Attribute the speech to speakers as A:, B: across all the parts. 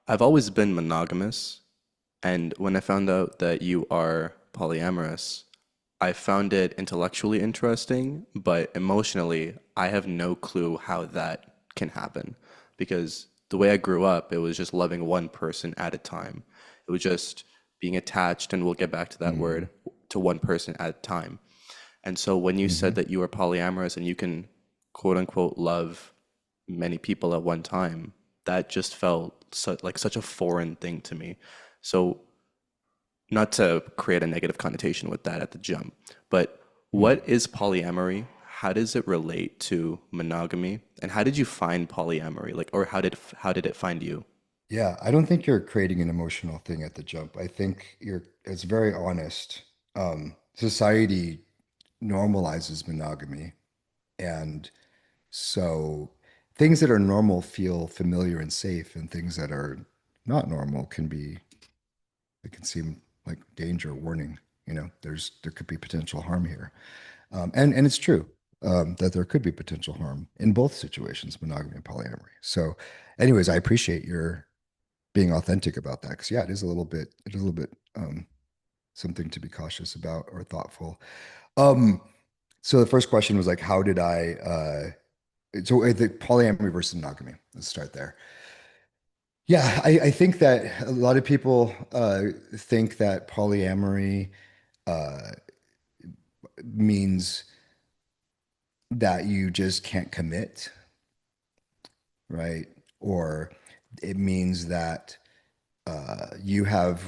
A: I've always been monogamous, and when I found out that you are polyamorous, I found it intellectually interesting, but emotionally, I have no clue how that can happen. Because the way I grew up, it was just loving one person at a time. It was just being attached, and we'll get back to that
B: Mm-hmm.
A: word, to one person at a time. And so when you
B: Mm-hmm.
A: said that you are polyamorous and you can quote unquote love many people at one time, that just felt like such a foreign thing to me. So not to create a negative connotation with that at the jump, but
B: Mm.
A: what is polyamory? How does it relate to monogamy? And how did you find polyamory? Like, or how did it find you?
B: Yeah, I don't think you're creating an emotional thing at the jump. I think it's very honest. Society normalizes monogamy, and so things that are normal feel familiar and safe, and things that are not normal it can seem like danger, warning. There could be potential harm here. And it's true that there could be potential harm in both situations, monogamy and polyamory. So, anyways, I appreciate your being authentic about that because yeah, it is a little bit something to be cautious about or thoughtful. Um, so the first question was like, how did the polyamory versus monogamy? Let's start there. Yeah, I think that a lot of people think that polyamory uh, means that you just can't commit, right? Or it means that you have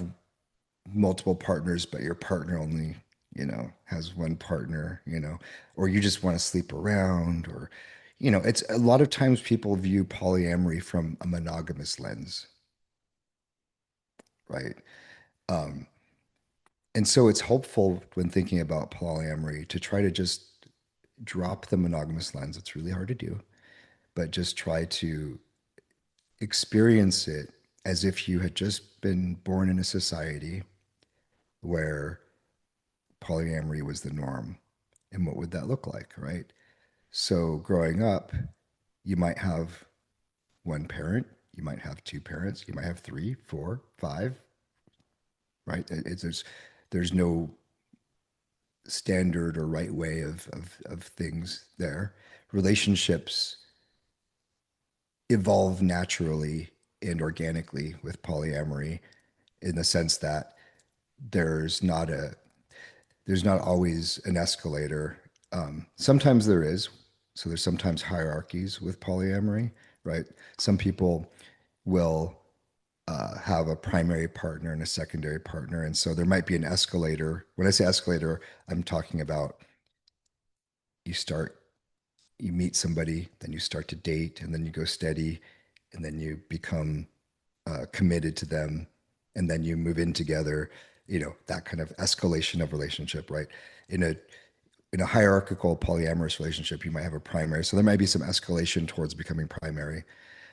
B: multiple partners, but your partner only, has one partner, or you just want to sleep around, or, it's a lot of times people view polyamory from a monogamous lens, right? Um, and so it's helpful when thinking about polyamory to try to just drop the monogamous lens. It's really hard to do, but just try to experience it as if you had just been born in a society where polyamory was the norm. And what would that look like, right? So growing up, you might have one parent, you might have two parents, you might have three, four, five, right? There's no standard or right way of things there. Relationships evolve naturally and organically with polyamory in the sense that there's not a there's not always an escalator. Sometimes there is. So there's sometimes hierarchies with polyamory, right? Some people will have a primary partner and a secondary partner. And so there might be an escalator. When I say escalator, I'm talking about you start, you meet somebody, then you start to date, and then you go steady, and then you become committed to them, and then you move in together, that kind of escalation of relationship, right? In a in a hierarchical polyamorous relationship, you might have a primary. So there might be some escalation towards becoming primary.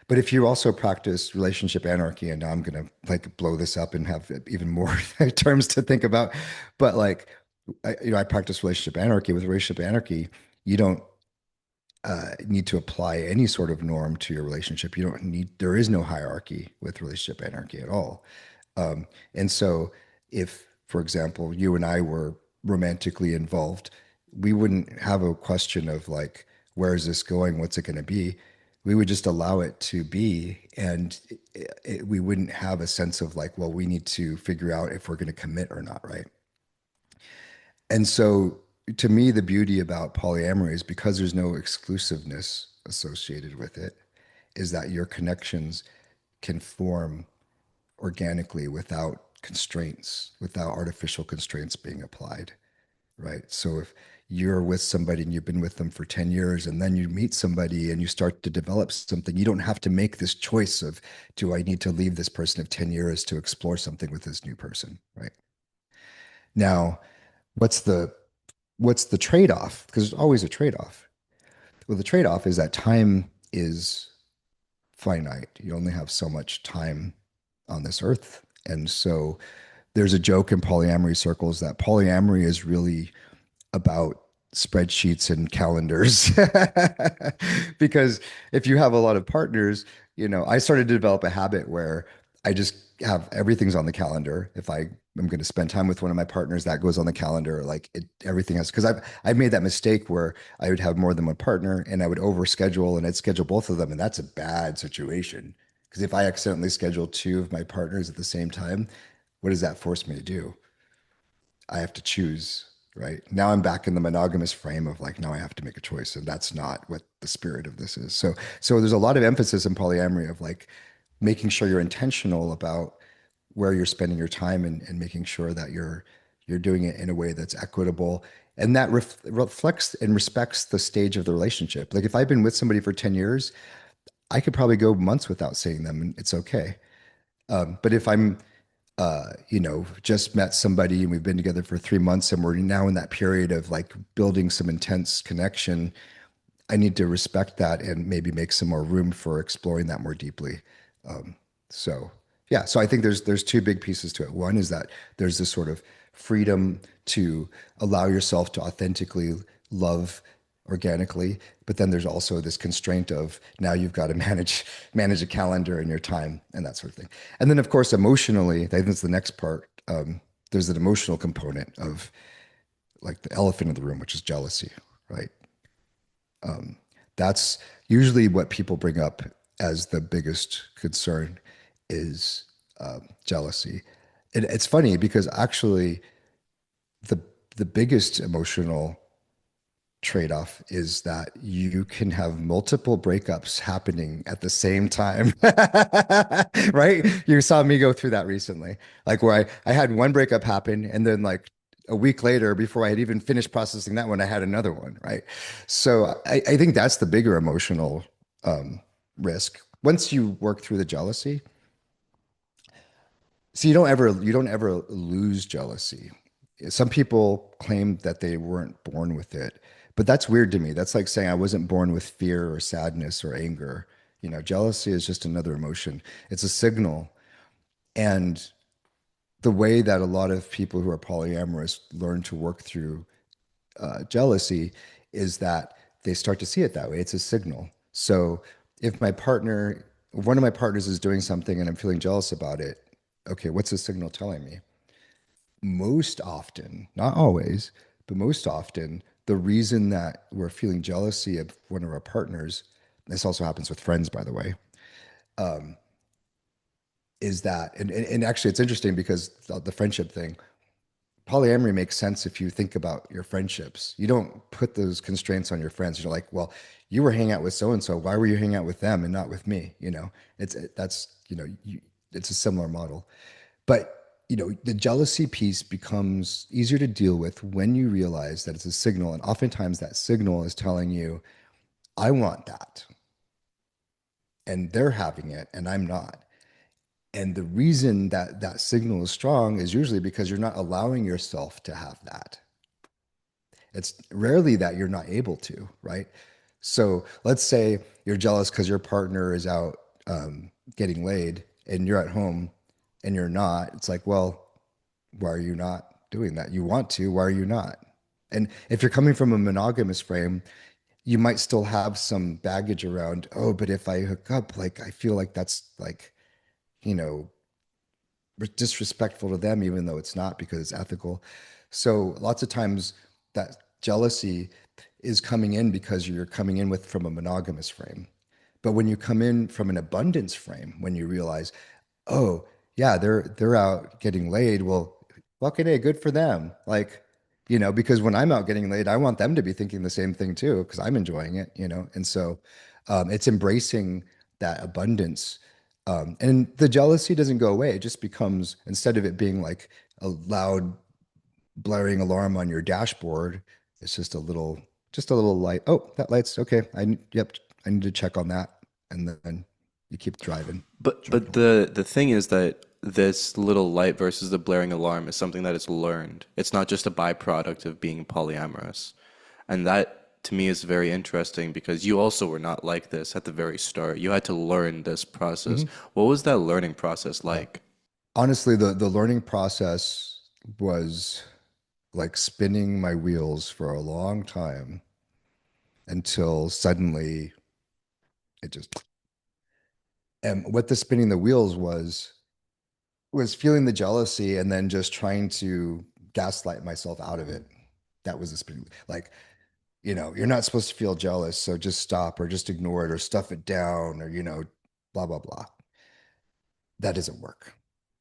B: But if you also practice relationship anarchy, and now I'm going to like blow this up and have even more terms to think about, but like, I practice relationship anarchy. With relationship anarchy, you don't need to apply any sort of norm to your relationship. There is no hierarchy with relationship anarchy at all. And so, if, for example, you and I were romantically involved, we wouldn't have a question of like, where is this going? What's it going to be? We would just allow it to be. And we wouldn't have a sense of like, well, we need to figure out if we're going to commit or not, right? And so, to me, the beauty about polyamory is because there's no exclusiveness associated with it, is that your connections can form organically without constraints, without artificial constraints being applied, right? So if you're with somebody and you've been with them for 10 years and then you meet somebody and you start to develop something, you don't have to make this choice of, do I need to leave this person of 10 years to explore something with this new person, right? Now, what's the what's the trade-off? Because there's always a trade-off. Well, the trade-off is that time is finite. You only have so much time on this earth. And so there's a joke in polyamory circles that polyamory is really about spreadsheets and calendars. Because if you have a lot of partners, I started to develop a habit where I just have everything's on the calendar. If I am going to spend time with one of my partners, that goes on the calendar. Like everything has, because I've made that mistake where I would have more than one partner and I would overschedule and I'd schedule both of them, and that's a bad situation. Because if I accidentally schedule two of my partners at the same time, what does that force me to do? I have to choose, right? Now I'm back in the monogamous frame of like, now I have to make a choice. And that's not what the spirit of this is. So there's a lot of emphasis in polyamory of like making sure you're intentional about where you're spending your time, and making sure that you're doing it in a way that's equitable and that reflects and respects the stage of the relationship. Like if I've been with somebody for 10 years, I could probably go months without seeing them and it's okay. But if I'm just met somebody and we've been together for 3 months and we're now in that period of like building some intense connection, I need to respect that and maybe make some more room for exploring that more deeply. Um, so yeah, so I think there's two big pieces to it. One is that there's this sort of freedom to allow yourself to authentically love organically, but then there's also this constraint of now you've got to manage a calendar and your time and that sort of thing. And then of course emotionally, I think that's the next part. There's an emotional component of like the elephant in the room, which is jealousy, right? Um, that's usually what people bring up as the biggest concern is jealousy. And it's funny because actually the the biggest emotional trade-off is that you can have multiple breakups happening at the same time. Right? You saw me go through that recently. Like where I had one breakup happen and then like a week later, before I had even finished processing that one, I had another one, right? So I think that's the bigger emotional um, risk. Once you work through the jealousy, so you don't ever lose jealousy. Some people claim that they weren't born with it, but that's weird to me. That's like saying I wasn't born with fear or sadness or anger. Jealousy is just another emotion. It's a signal. And the way that a lot of people who are polyamorous learn to work through jealousy is that they start to see it that way. It's a signal. So if one of my partners is doing something and I'm feeling jealous about it, okay, what's the signal telling me? Most often, not always, but most often, the reason that we're feeling jealousy of one of our partners, this also happens with friends, by the way, is that, and actually it's interesting because the friendship thing, polyamory makes sense if you think about your friendships. You don't put those constraints on your friends. You're like, well, you were hanging out with so and so. Why were you hanging out with them and not with me? It's a similar model. But the jealousy piece becomes easier to deal with when you realize that it's a signal, and oftentimes that signal is telling you, "I want that," and they're having it, and I'm not. And the reason that that signal is strong is usually because you're not allowing yourself to have that. It's rarely that you're not able to, right? So let's say you're jealous because your partner is out getting laid and you're at home and you're not. It's like, well, why are you not doing that? You want to, why are you not? And if you're coming from a monogamous frame, you might still have some baggage around, oh, but if I hook up, like I feel like that's like, you know, disrespectful to them, even though it's not because it's ethical. So lots of times that jealousy is coming in because you're coming in with from a monogamous frame. But when you come in from an abundance frame, when you realize, oh, yeah, they're out getting laid, well, fucking A, good for them. Like, because when I'm out getting laid, I want them to be thinking the same thing too, because I'm enjoying it. And so it's embracing that abundance and the jealousy doesn't go away. It just becomes, instead of it being like a loud blaring alarm on your dashboard, it's just a little light. Oh, that light's okay. Yep, I need to check on that. And then you keep driving,
A: But
B: driving away.
A: the thing is that this little light versus the blaring alarm is something that is learned. It's not just a byproduct of being polyamorous. And that to me is very interesting because you also were not like this at the very start. You had to learn this process.
B: Mhm.
A: What was that learning process
B: Uh,
A: like?
B: Honestly, the learning process was like spinning my wheels for a long time until suddenly it just, and what the spinning the wheels was. was feeling the jealousy and then just trying to gaslight myself out of it. That was this like, you're not supposed to feel jealous, so just stop or just ignore it or stuff it down or, blah, blah, blah. That doesn't work.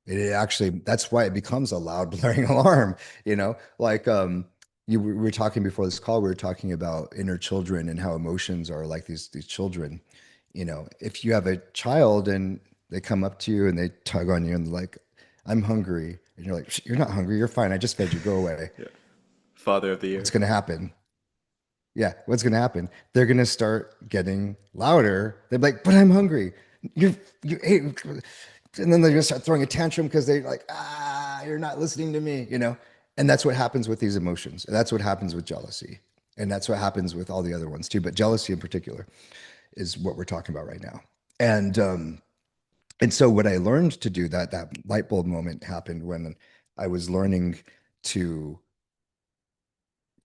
B: It actually, that's why it becomes a loud blaring alarm, like we were talking before this call, we were talking about inner children and how emotions are like these children. If you have a child and they come up to you and they tug on you and they're like, I'm hungry. And you're like, you're not hungry, you're fine. I just fed you, go away.
A: Yeah. Father of the
B: What's
A: year.
B: gonna happen? Yeah, what's going to happen? They're going to start getting louder. They're like, "But I'm hungry. You ate," and then they're going to start throwing a tantrum because they're like, you're not listening to me." And that's what happens with these emotions. And that's what happens with jealousy, and that's what happens with all the other ones too. But jealousy in particular is what we're talking about right now. And so what I learned to do, that light bulb moment happened when I was learning to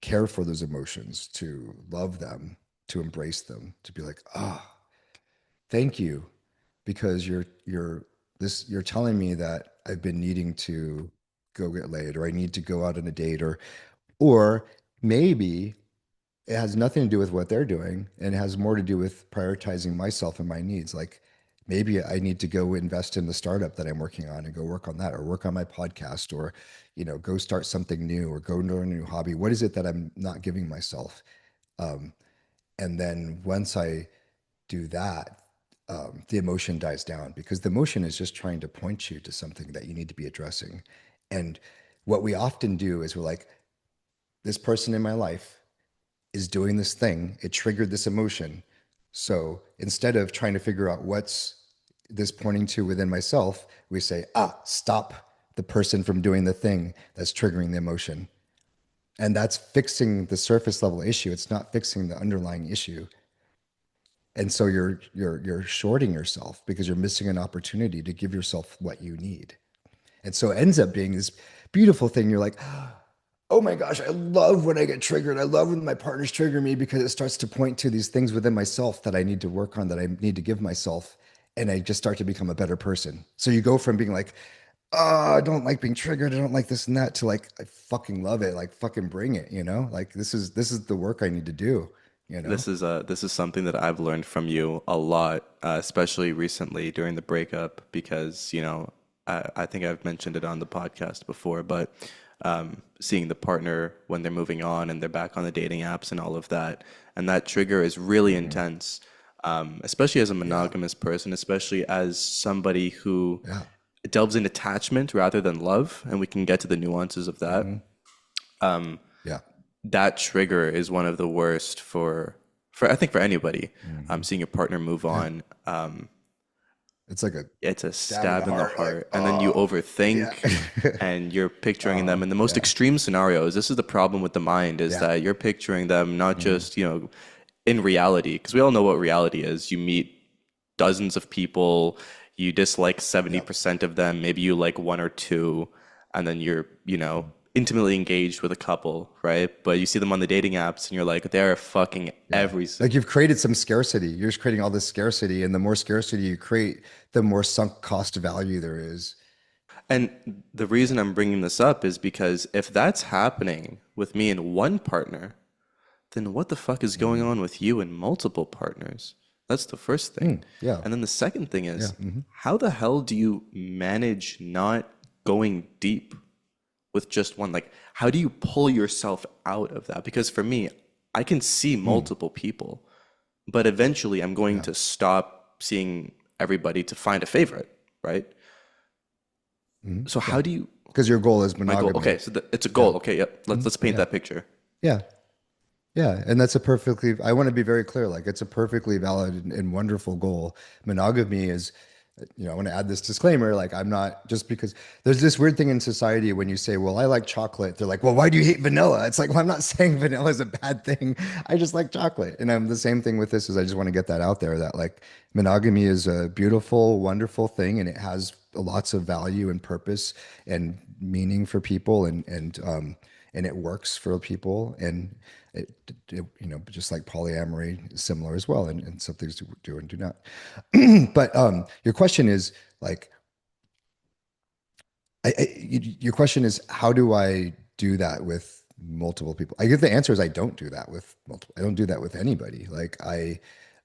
B: care for those emotions, to love them, to embrace them, to be like, thank you, because you're telling me that I've been needing to go get laid, or I need to go out on a date, or maybe it has nothing to do with what they're doing, and it has more to do with prioritizing myself and my needs. Like maybe I need to go invest in the startup that I'm working on and go work on that, or work on my podcast, or go start something new, or go learn a new hobby. What is it that I'm not giving myself? Um, and then once I do that, the emotion dies down, because the emotion is just trying to point you to something that you need to be addressing. And what we often do is we're like, this person in my life is doing this thing. It triggered this emotion. So instead of trying to figure out what's this pointing to within myself, we say, stop the person from doing the thing that's triggering the emotion. And that's fixing the surface level issue. It's not fixing the underlying issue. And so you're shorting yourself because you're missing an opportunity to give yourself what you need. And so it ends up being this beautiful thing. You're like, oh my gosh, I love when I get triggered. I love when my partners trigger me, because it starts to point to these things within myself that I need to work on, that I need to give myself. And I just start to become a better person. So you go from being like, I don't like being triggered, I don't like this and that, to like, I fucking love it. Like fucking bring it, Like this is the work I need to do, you know?
A: This is something that I've learned from you a lot, especially recently during the breakup, because I think I've mentioned it on the podcast before, but seeing the partner when they're moving on and they're back on the dating apps and all of that, and that trigger is really
B: Mhm.
A: intense, especially as a
B: Yeah.
A: monogamous person, especially as somebody who
B: Yeah.
A: delves in attachment rather than love, and we can get to the nuances of that.
B: Hmm. Yeah.
A: That trigger is one of the worst for I think for anybody.
B: Hmm.
A: Seeing your partner move
B: Yeah.
A: on,
B: It's like a
A: it's a
B: stab in the
A: stab in the
B: heart. Like,
A: heart, and then you
B: yeah.
A: overthink, and you're picturing them in the most
B: Yeah.
A: extreme scenarios. This is the problem with the mind, is
B: Yeah.
A: that you're picturing them not
B: Hmm.
A: just in reality, because we all know what reality is. You meet dozens of people, you dislike
B: Yep.
A: 70% of them, maybe you like one or two, and then you're, intimately engaged with a couple, right? But you see them on the dating apps and you're like, they're fucking
B: Yeah.
A: every.
B: Like you've created some scarcity. You're just creating all this scarcity. And the more scarcity you create, the more sunk cost value there is.
A: And the reason I'm bringing this up is because if that's happening with me and one partner, then what the fuck is going
B: Hmm.
A: on with you and multiple partners? That's the first thing.
B: Yeah.
A: And then the second thing
B: Yeah.
A: is,
B: Hmm.
A: how the hell do you manage not going deep with just one? Like, how do you pull yourself out of that? Because for me, I can see multiple people, but eventually I'm going
B: Yeah.
A: to stop seeing everybody to find a favorite, right? So how
B: Yeah.
A: do you
B: Because your goal is
A: my goal? Okay,
B: monogamy.
A: so it's a
B: Yeah.
A: goal. Okay, yep. Let's paint
B: Yeah.
A: that picture.
B: Yeah. Yeah, and that's a perfectly, I want to be very clear, like it's a perfectly valid and wonderful goal. Monogamy is, I want to add this disclaimer, like I'm not, just because there's this weird thing in society when you say, well, I like chocolate, they're like, well, why do you hate vanilla? It's like, well, I'm not saying vanilla is a bad thing. I just like chocolate. And I'm the same thing with this, is I just want to get that out there, that like monogamy is a beautiful, wonderful thing, and it has lots of value and purpose and meaning for people, and it works for people, and just like polyamory is similar as well, and some things do and do not. But your question is like, Your question is, how do I do that with multiple people? I guess the answer is I don't do that with multiple. I don't do that with anybody.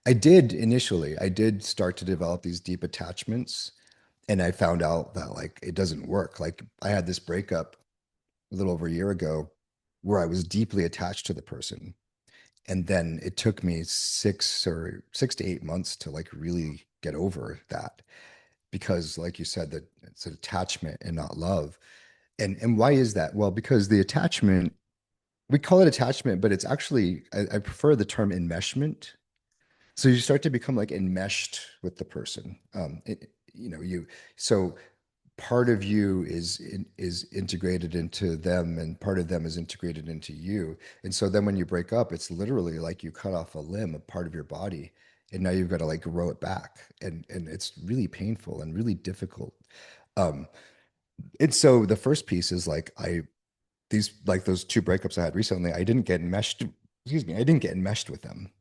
B: I did initially. I did start to develop these deep attachments, and I found out that like it doesn't work. Like I had this breakup a little over a year ago where I was deeply attached to the person, and then it took me 6 to 8 months to like really get over that because, like you said, that it's an attachment and not love. And why is that? Well, because the attachment, we call it attachment, but it's actually, I prefer the term enmeshment. So you start to become like enmeshed with the person. So part of you is integrated into them, and part of them is integrated into you. And so then when you break up, it's literally like you cut off a limb, a part of your body, and now you've got to like grow it back, and it's really painful and really difficult. Um, and so the first piece is like these like those two breakups I had recently, I didn't get enmeshed. Excuse me, I didn't get enmeshed with them,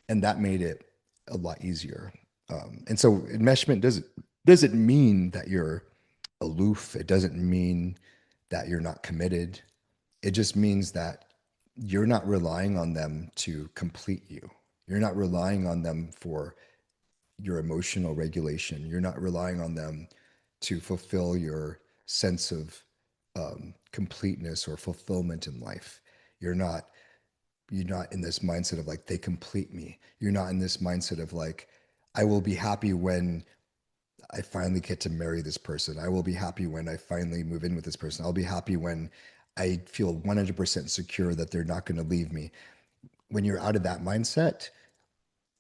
B: and that made it a lot easier. And so enmeshment doesn't mean that you're aloof. It doesn't mean that you're not committed. It just means that you're not relying on them to complete you. You're not relying on them for your emotional regulation. You're not relying on them to fulfill your sense of completeness or fulfillment in life. You're not you're not in this mindset of like they complete me. You're not in this mindset of like I will be happy when I finally get to marry this person. I will be happy when I finally move in with this person. I'll be happy when I feel 100% secure that they're not going to leave me. When you're out of that mindset,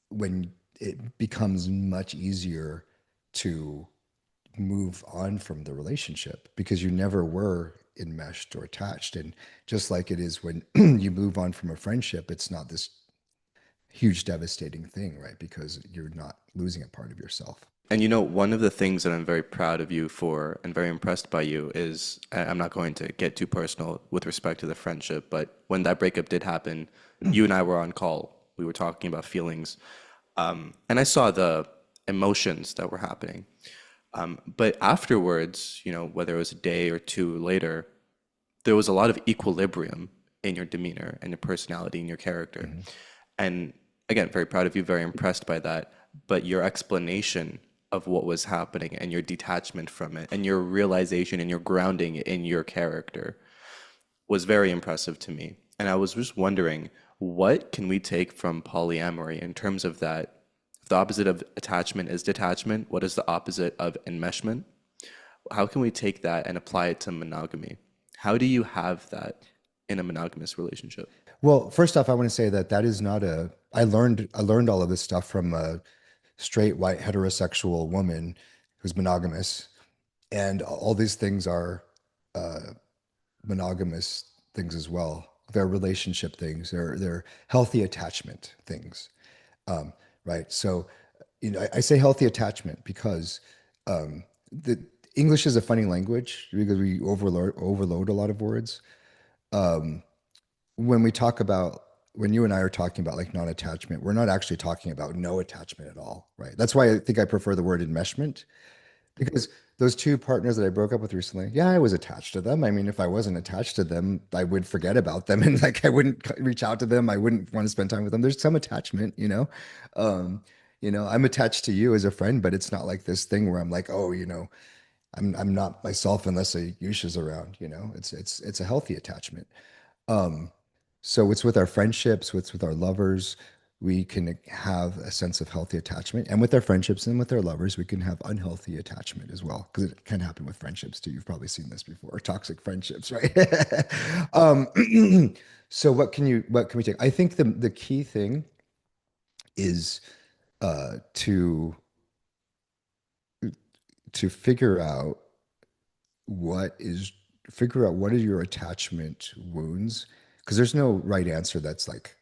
B: when it becomes much easier to move on from the relationship because you never were enmeshed or attached. And just like it is when you move on from a friendship, it's not this huge devastating thing, right? Because you're not losing a part of yourself.
A: And you know, one of the things that I'm very proud of you for and very impressed by you is I'm not going to get too personal with respect to the friendship, but when that breakup did happen, you and I were on call. We were talking about feelings. And I saw the emotions that were happening. But afterwards, you know, whether it was a day or two later, there was a lot of equilibrium in your demeanor and your personality and your character.
B: Mm-hmm.
A: And again, very proud of you, very impressed by that. But your explanation of what was happening and your detachment from it and your realization and your grounding in your character was very impressive to me. And I was just wondering, what can we take from polyamory in terms of that? If the opposite of attachment is detachment, what is the opposite of enmeshment? How can we take that and apply it to monogamy? How do you have that in a monogamous relationship?
B: Well, first off, I want to say that that is not a. I learned all of this stuff from a straight white heterosexual woman who's monogamous, and all these things are monogamous things as well. They're relationship things. They're healthy attachment things, right? So, I say healthy attachment because the English is a funny language because we overload a lot of words. When we talk about when you and I are talking about like non-attachment, we're not actually talking about no attachment at all, right? That's why I think I prefer the word enmeshment because those two partners that I broke up with recently, yeah, I was attached to them. I mean, if I wasn't attached to them, I would forget about them and like I wouldn't reach out to them. I wouldn't want to spend time with them. There's some attachment, you know. Um, I'm attached to you as a friend, but it's not like this thing where I'm like, oh, I'm not myself unless a Yusha's around, It's a healthy attachment. Um, so it's with our friendships, it's with our lovers, we can have a sense of healthy attachment. And with our friendships and with our lovers, we can have unhealthy attachment as well. Because it can happen with friendships too. You've probably seen this before, toxic friendships, right? um, so what can we take? I think the key thing is to figure out what is figure out what are your attachment wounds because there's no right answer that's like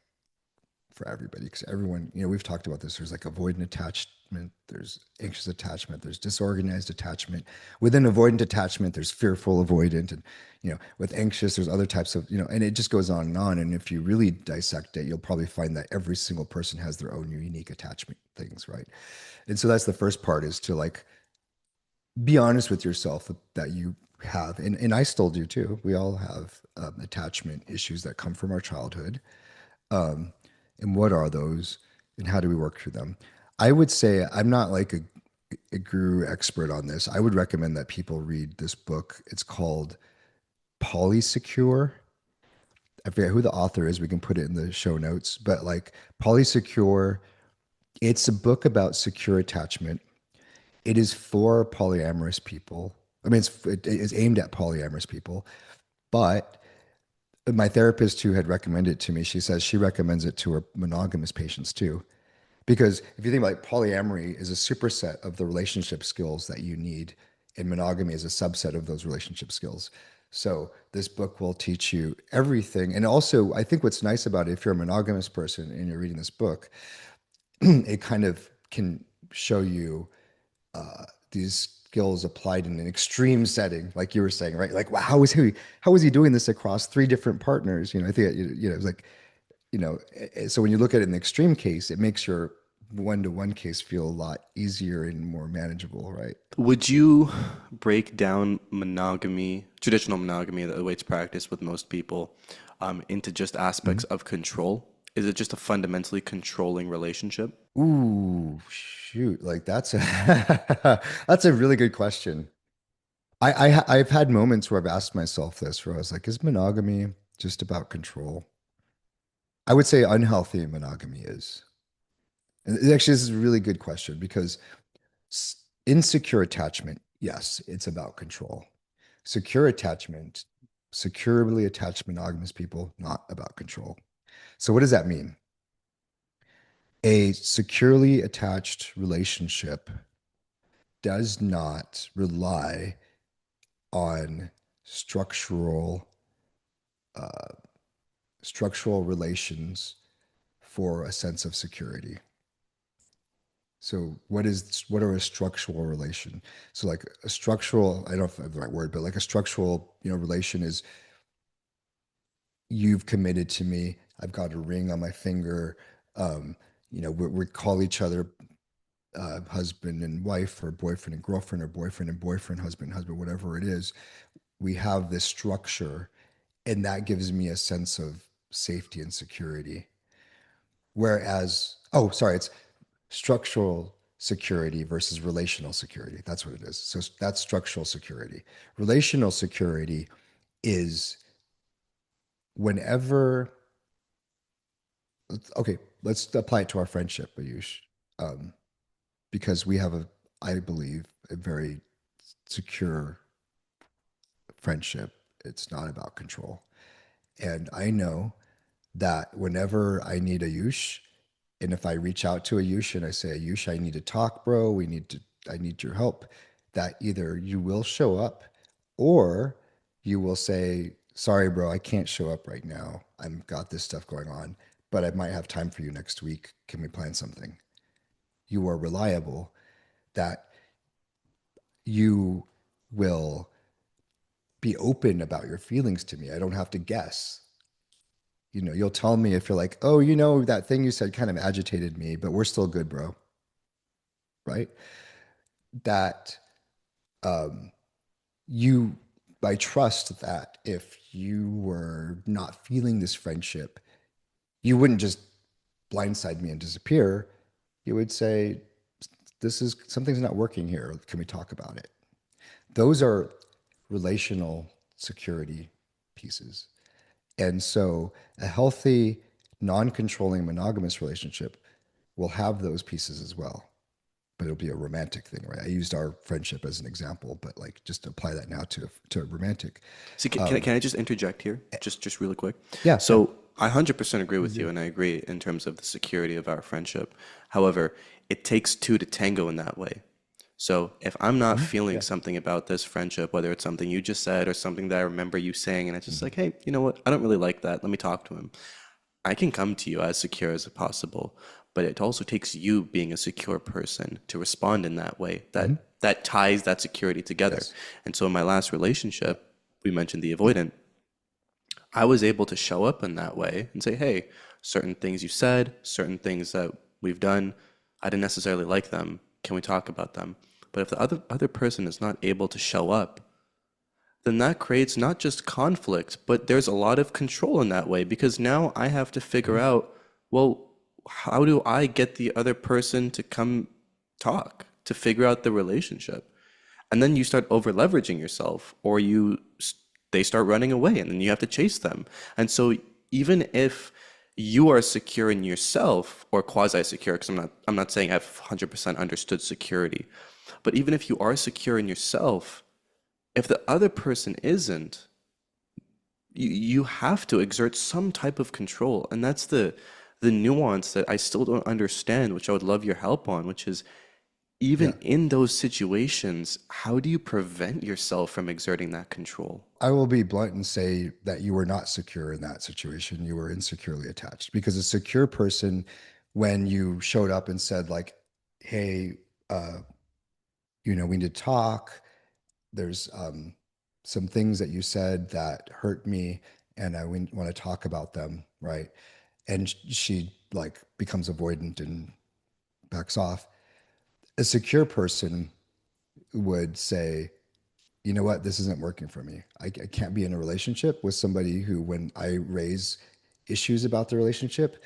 B: for everybody because everyone, we've talked about this. There's like avoidant attachment, there's anxious attachment, there's disorganized attachment. Within avoidant attachment, there's fearful avoidant. And, with anxious, there's other types of, and it just goes on and on. And if you really dissect it, you'll probably find that every single person has their own unique attachment things, right? And so that's the first part is to like be honest with yourself that you have, and I still do too. We all have attachment issues that come from our childhood. And what are those, and how do we work through them? I would say I'm not like a guru expert on this. I would recommend that people read this book. It's called Polysecure. I forget who the author is. We can put it in the show notes. But like Polysecure, it's a book about secure attachment. It is for polyamorous people. I mean, it is aimed at polyamorous people. But my therapist who had recommended it to me, she says she recommends it to her monogamous patients too. Because if you think about it, polyamory is a superset of the relationship skills that you need, and monogamy is a subset of those relationship skills. So this book will teach you everything. And also, I think what's nice about it, if you're a monogamous person and you're reading this book, it kind of can show you these skills applied in an extreme setting, like you were saying, right? Like, wow, how is he doing this across three different partners? I think it's like, so when you look at it in the extreme case, it makes your one-to-one case feel a lot easier and more manageable, right?
A: Would you break down monogamy, traditional monogamy, the way it's practiced with most people, into just
B: Mhm.
A: aspects of control? Is it just a fundamentally controlling relationship?
B: Ooh, shoot, like that's a that's a really good question. I've had moments where I've asked myself this, where I was like, is monogamy just about control? I would say unhealthy monogamy is. And actually, this is a really good question because insecure attachment, yes, it's about control. Secure attachment, securely attached monogamous people, not about control. So, what does that mean? A securely attached relationship does not rely on structural structural relations for a sense of security. So what are a structural relation? So like a structural, I don't know if I have the right word, but like a structural, relation is you've committed to me. I've got a ring on my finger. Um, we call each other husband and wife, or boyfriend and girlfriend, or boyfriend and boyfriend, husband, whatever it is. We have this structure, and that gives me a sense of safety and security. Whereas, oh, sorry, it's structural security versus relational security. That's what it is. So that's structural security. Relational security is whenever, okay, let's apply it to our friendship, Ayush, um, because we have I believe, a very secure friendship. It's not about control. And I know that whenever I need Ayush, and if I reach out to Ayush and I say, Ayush, I need to talk, bro, I need your help, that either you will show up or you will say, sorry, bro, I can't show up right now. I've got this stuff going on, but I might have time for you next week. Can we plan something? You are reliable, that you will be open about your feelings to me. I don't have to guess. You'll tell me if you're like, oh, that thing you said kind of agitated me, but we're still good, bro. Right? That um, you, I trust that if you were not feeling this friendship, you wouldn't just blindside me and disappear. You would say, this is something's not working here. Can we talk about it? Those are relational security pieces. And so a healthy, non controlling monogamous relationship will have those pieces as well. But it'll be a romantic thing, right? I used our friendship as an example, but like just apply that now to romantic.
A: See,
B: Um,
A: can I just interject here, just really quick?
B: yeah, yeah.
A: So I 100% agree with
B: Mhm.
A: you, and I agree in terms of the security of our friendship. However, it takes two to tango in that way. So if I'm not
B: Mhm.
A: feeling
B: Yeah.
A: something about this friendship, whether it's something you just said or something that I remember you saying, and it's just
B: Mhm.
A: like, hey, you know what? I don't really like that. Let me talk to him. I can come to you as secure as possible, but it also takes you being a secure person to respond in that way
B: Mhm.
A: that ties that security together.
B: Yes.
A: And so in my last
B: Yeah.
A: relationship, we mentioned the avoidant. I was able to show up in that way and say, hey, certain things you said, certain things that we've done, I didn't necessarily like them. Can we talk about them? But if the other person is not able to show up, then that creates not just conflict, but there's a lot of control in that way because now I have to figure
B: Mhm.
A: out, well, how do I get the other person to come talk, to figure out the relationship? And then you start over leveraging yourself, or they start running away, and then you have to chase them. And so even if you are secure in yourself or quasi secure, because I'm not saying I've 100% understood security, but even if you are secure in yourself, if the other person isn't, you have to exert some type of control. And that's the nuance that I still don't understand, which I would love your help on, which is even
B: Yeah.
A: in those situations, how do you prevent yourself from exerting that control?
B: I will be blunt and say that you were not secure in that situation. You were insecurely attached because a secure person, when you showed up and said, like, hey, uh, we need to talk. There's some things that you said that hurt me, and I want to talk about them, right? And she like becomes avoidant and backs off. A secure person would say, you know what, this isn't working for me. I can't be in a relationship with somebody who, when I raise issues about the relationship,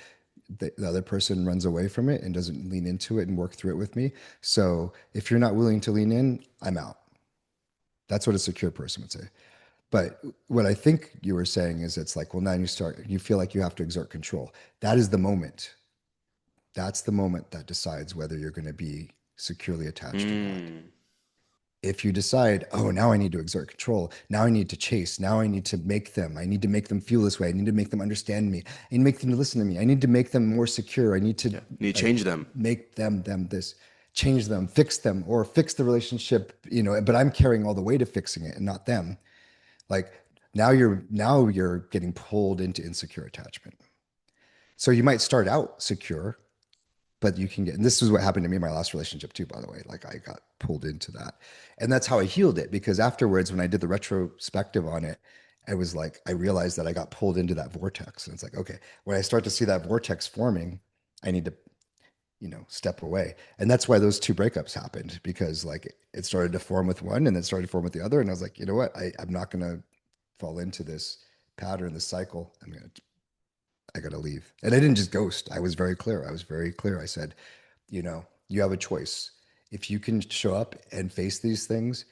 B: the other person runs away from it and doesn't lean into it and work through it with me. So if you're not willing to lean in, I'm out. That's what a secure person would say. But what I think you were saying is it's like, well, now you feel like you have to exert control. That is the moment. That's the moment that decides whether you're going to be securely attached or not.
A: Mm.
B: If you decide, oh, now I need to exert control, now I need to chase, now I need to make them feel this way, I need to make them understand me, I need to make them listen to me, I need to make them more secure, I need to
A: Yeah, you
B: like
A: change them.
B: make them this, change them, or fix the relationship, but I'm carrying all the weight of fixing it and not them. Like now you're getting pulled into insecure attachment. So you might start out secure, but you can get, and this is what happened to me in my last relationship too, by the way. Like I got pulled into that. And that's how I healed it, because afterwards, when I did the retrospective on it, I was like, I realized that I got pulled into that vortex. And it's like, okay, when I start to see that vortex forming, I need to, step away. And that's why those two breakups happened, because like it started to form with one and then started to form with the other. And I was like, you know what? I'm not going to fall into this pattern, this cycle. I got to leave. And I didn't just ghost. I was very clear. I said, you have a choice. If you can show up and face these things,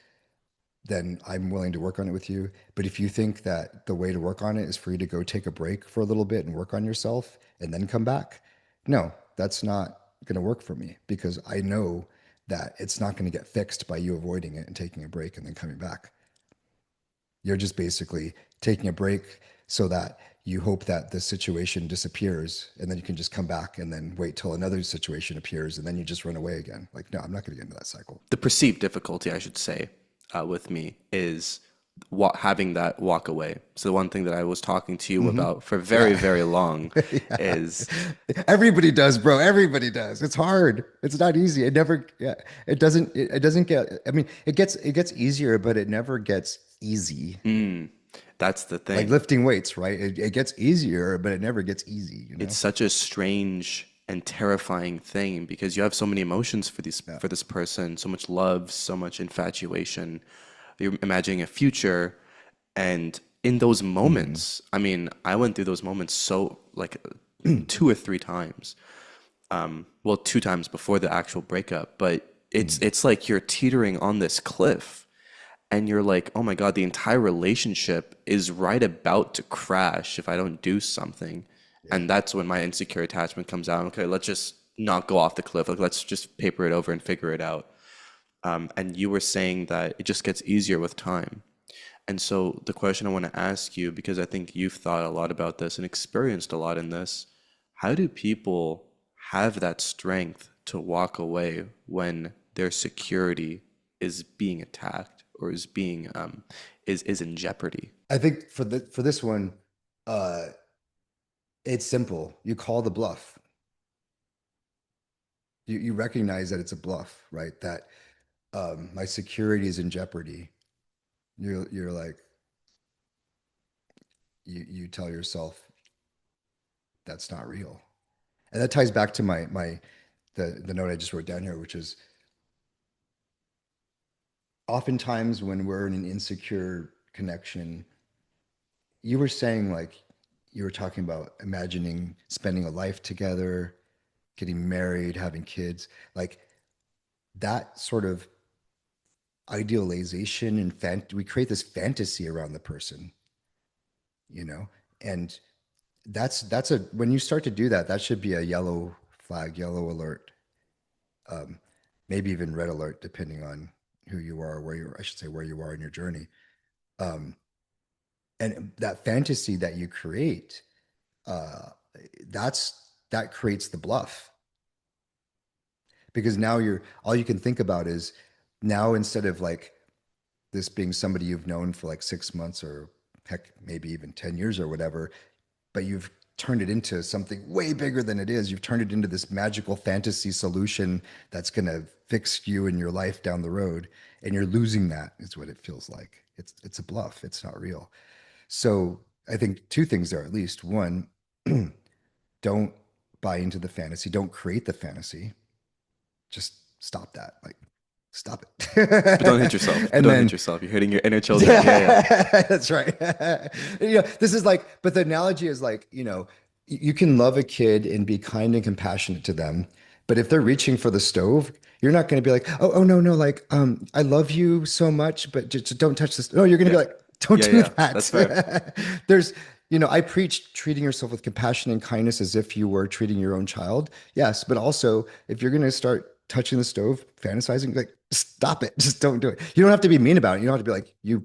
B: then I'm willing to work on it with you. But if you think that the way to work on it is for you to go take a break for a little bit and work on yourself and then come back, no, that's not going to work for me, because I know that it's not going to get fixed by you avoiding it and taking a break and then coming back. You're just basically taking a break so that you hope that the situation disappears, and then you can just come back and then wait till another situation appears, and then you just run away again. Like, no, I'm not going to get into that cycle.
A: The perceived difficulty, I should say, with me is having that walk away. So the one thing that I was talking to you
B: Hmm.
A: about for very,
B: Yeah.
A: very long
B: Yeah.
A: is
B: Everybody does, bro. Everybody does. It's hard. It's not easy. It never, yeah, it doesn't get, I mean, it gets easier, but it never gets easy.
A: that's the
B: Like
A: thing.
B: lifting weights, right? It gets easier, but it never gets easy,
A: It's such a strange and terrifying thing because you have so many emotions
B: Yeah.
A: for this person, so much love, so much infatuation. You're imagining a future, and in those
B: Hmm.
A: moments, I mean, I went through those moments so like two or three times. Well, two times before the actual breakup, but it's like you're teetering on this cliff and you're like, oh my God, the entire relationship is right about to crash if I don't do something.
B: Yeah.
A: And that's when my insecure attachment comes out. Okay, let's just not go off the cliff. Like, let's just paper it over and figure it out. And you were saying that it just gets easier with time. And so the question I want to ask you, because I think you've thought a lot about this and experienced a lot in this, how do people have that strength to walk away when their security is being attacked or is being is in jeopardy?
B: I think for this one, uh, it's simple. You call the bluff. You recognize that it's a bluff, right? That my security is in jeopardy. You're like, you tell yourself that's not real. And that ties back to the note I just wrote down here, which is oftentimes when we're in an insecure connection. You were saying like you were talking about imagining spending a life together, getting married, having kids, like that sort of idealization and we create this fantasy around the person, you know, and that's a when you start to do that, that should be a yellow flag, yellow alert, um, maybe even red alert, depending on who you are, where you I should say where you are in your journey. Um, and that fantasy that you create, uh, that creates the bluff because now you're all you can think about is now instead of like this being somebody you've known for like 6 months or heck maybe even 10 years or whatever, but you've turned it into something way bigger than it is. You've turned it into this magical fantasy solution that's going to fix you and your life down the road, and you're losing that is what it feels like. It's a bluff. It's not real. So I think two things there at least. One, don't buy into the fantasy. Don't create the fantasy. Just stop that. Like, stop
A: But don't hit
B: it.
A: yourself. But
B: And
A: don't hit
B: then
A: yourself. You're hitting your inner children. Yeah, yeah.
B: yeah, that's right. This is like, but the analogy is like, you can love a kid and be kind and compassionate to them, but if they're reaching for the stove, you're not going to be like, oh, no, no, like, I love you so much, but just don't touch this. No, you're going to
A: Yeah.
B: be like, don't
A: Yeah,
B: do
A: yeah. That's fair.
B: that. There's, I preach treating yourself with compassion and kindness as if you were treating your own child. Yes, but also if you're going to start touching the stove, fantasizing, like stop it. Just don't do it. You don't have to be mean about it. You don't have to be like, you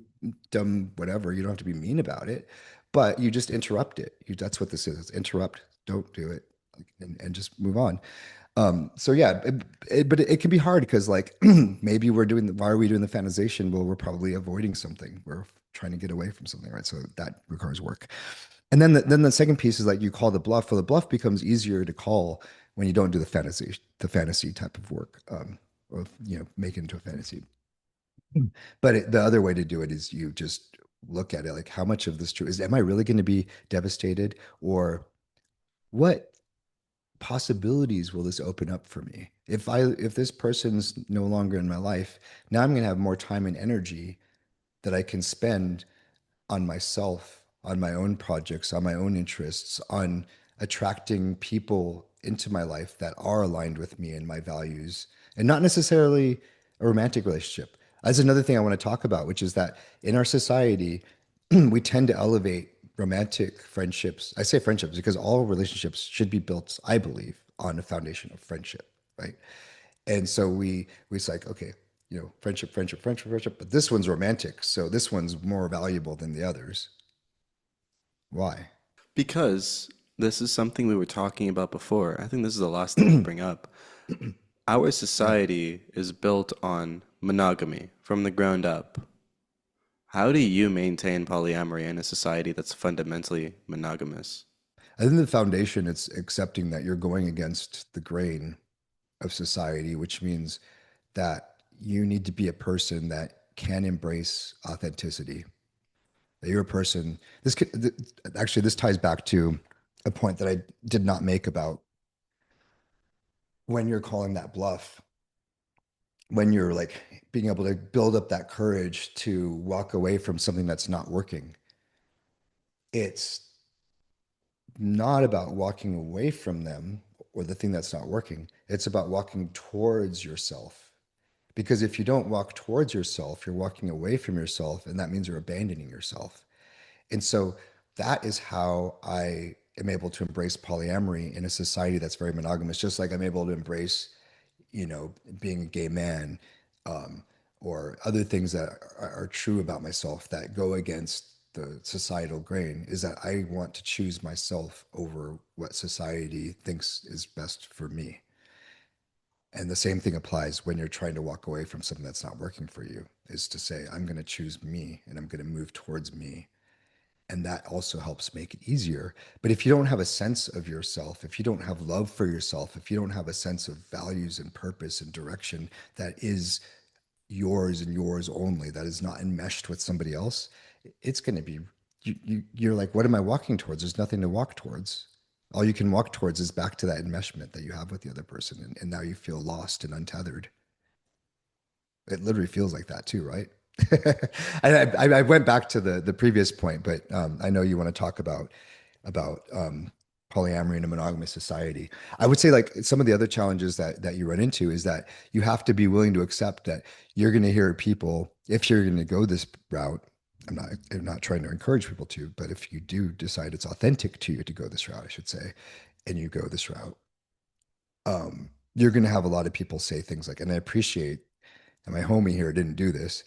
B: dumb whatever. You don't have to be mean about it, but you just interrupt it. That's what this is. It's interrupt. Don't do it, and just move on. So yeah, but it can be hard because like maybe why are we doing the fantasization? Well, we're probably avoiding something. We're trying to get away from something, right? So that requires work. And then the second piece is like you call the bluff. Well, the bluff becomes easier to call when you don't do the fantasy type of work, or make it into a fantasy. But the other way to do it is you just look at it like how much of this true is. Am I really going to be devastated, or what possibilities will this open up for me? If this person's no longer in my life, now I'm going to have more time and energy that I can spend on myself, on my own projects, on my own interests, on attracting people into my life that are aligned with me and my values, and not necessarily a romantic relationship. That's another thing I want to talk about, which is that in our society, we tend to elevate romantic friendships. I say friendships because all relationships should be built, I believe, on a foundation of friendship, right? And so we it's like, okay, friendship, friendship, friendship, friendship, but this one's romantic, so this one's more valuable than the others. Why?
A: Because this is something we were talking about before. I think this is the last thing we'll bring up. Our
B: Yeah.
A: society is built on monogamy from the ground up. How do you maintain polyamory in a society that's fundamentally monogamous?
B: I think the foundation it's accepting that you're going against the grain of society, which means that you need to be a person that can embrace authenticity. That you're a person. Actually, this ties back to a point that I did not make about when you're calling that bluff, when you're like being able to build up that courage to walk away from something that's not working. It's not about walking away from them or the thing that's not working. It's about walking towards yourself. Because if you don't walk towards yourself, you're walking away from yourself, and that means you're abandoning yourself. And so that is how I am able to embrace polyamory in a society that's very monogamous, just like I'm able to embrace, being a gay man, um, or other things that are true about myself that go against the societal grain, is that I want to choose myself over what society thinks is best for me. And the same thing applies when you're trying to walk away from something that's not working for you, is to say, I'm going to choose me and I'm going to move towards me. And that also helps make it easier. But if you don't have a sense of yourself, if you don't have love for yourself, if you don't have a sense of values and purpose and direction that is yours and yours only, that is not enmeshed with somebody else, it's going to be, you're like, what am I walking towards? There's nothing to walk towards. All you can walk towards is back to that enmeshment that you have with the other person. And now you feel lost and untethered. It literally feels like that too, right? I went back to the previous point, but I know you want to talk about polyamory in a monogamous society. I would say like some of the other challenges that you run into is that you have to be willing to accept that you're going to hear people if you're going to go this route. I'm not trying to encourage people to, but if you do decide it's authentic to you to go this route, I should say, and you go this route, you're going to have a lot of people say things like, and I appreciate, and my homie here didn't do this.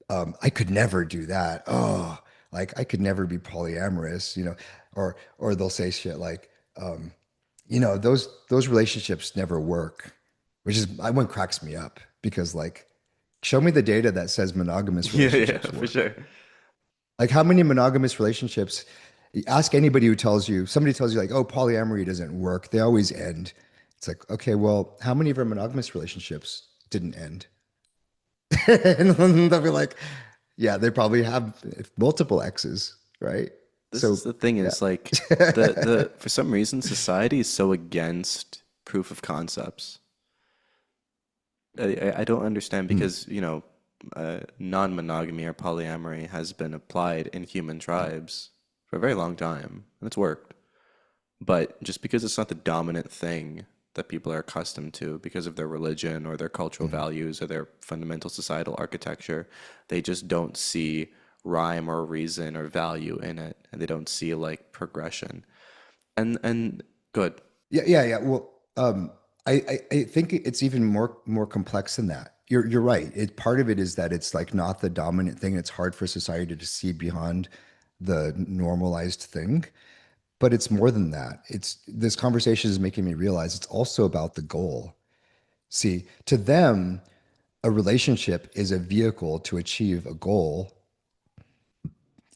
B: I could never do that. Oh, like I could never be polyamorous, or they'll say shit like, those relationships never work, which is one cracks me up because like, show me the data that says monogamous
A: Yeah, yeah,
B: relationships
A: for
B: work.
A: sure.
B: Like how many monogamous relationships, ask anybody who tells you, somebody tells you like, oh, polyamory doesn't work. They always end. It's like, okay, well, how many of our monogamous relationships didn't end? And then they'll be like, yeah, they probably have multiple exes, right?
A: This
B: So,
A: is the thing
B: yeah.
A: is like the for some reason society is so against proof of concepts. I don't understand
B: Hmm.
A: because, non-monogamy or polyamory has been applied in human tribes for a very long time, and it's worked. But just because it's not the dominant thing that people are accustomed to because of their religion or their cultural
B: Mhm.
A: values or their fundamental societal architecture, they just don't see rhyme or reason or value in it, and they don't see like progression. And good.
B: Yeah, yeah, yeah. Well, I think it's even more complex than that. You're right. Part of it is that it's like not the dominant thing. It's hard for society to see beyond the normalized thing. But it's more than that. It's this conversation is making me realize it's also about the goal. See, to them, a relationship is a vehicle to achieve a goal,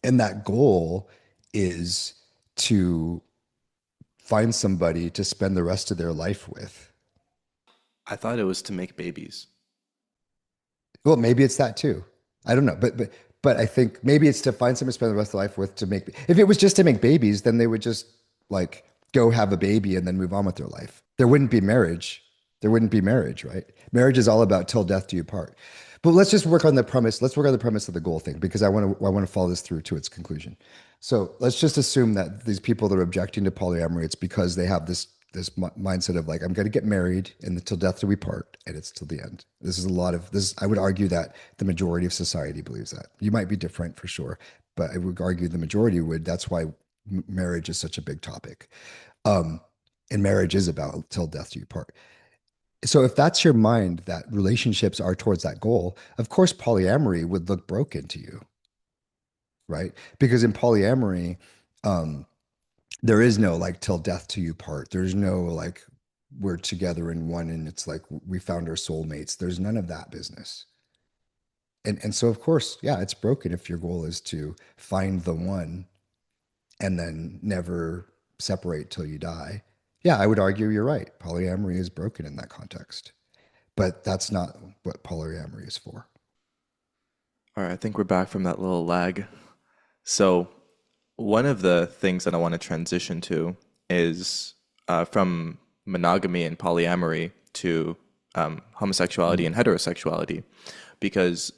B: and that goal is to find somebody to spend the rest of their life with.
A: I thought it was to make babies.
B: Well, maybe it's that too. I don't know, but I think maybe it's to find someone to spend the rest of their life with to make. If it was just to make babies, then they would just like go have a baby and then move on with their life. There wouldn't be marriage. There wouldn't be marriage, right? Marriage is all about till death do you part. But let's just work on the premise. Let's work on the premise of the goal thing because I want to follow this through to its conclusion. So let's just assume that these people that are objecting to polyamory, it's because they have this mindset of like I'm going to get married and till death do we part, and it's till the end. This is a lot of this. I would argue that the majority of society believes that. You might be different for sure, but I would argue the majority would. That's why marriage is such a big topic. Um, and marriage is about till death do you part. So if that's your mind that relationships are towards that goal, of course polyamory would look broken to you, right? Because in polyamory, um, there is no like till death to you part. There's no like we're together in one and it's like we found our soulmates. There's none of that business. And so of course, yeah, it's broken if your goal is to find the one and then never separate till you die. Yeah, I would argue you're right. Polyamory is broken in that context. But that's not what polyamory is for.
A: All right, I think we're back from that little lag. So, one of the things that I want to transition to is from monogamy and polyamory to homosexuality
B: Mm.
A: and heterosexuality, because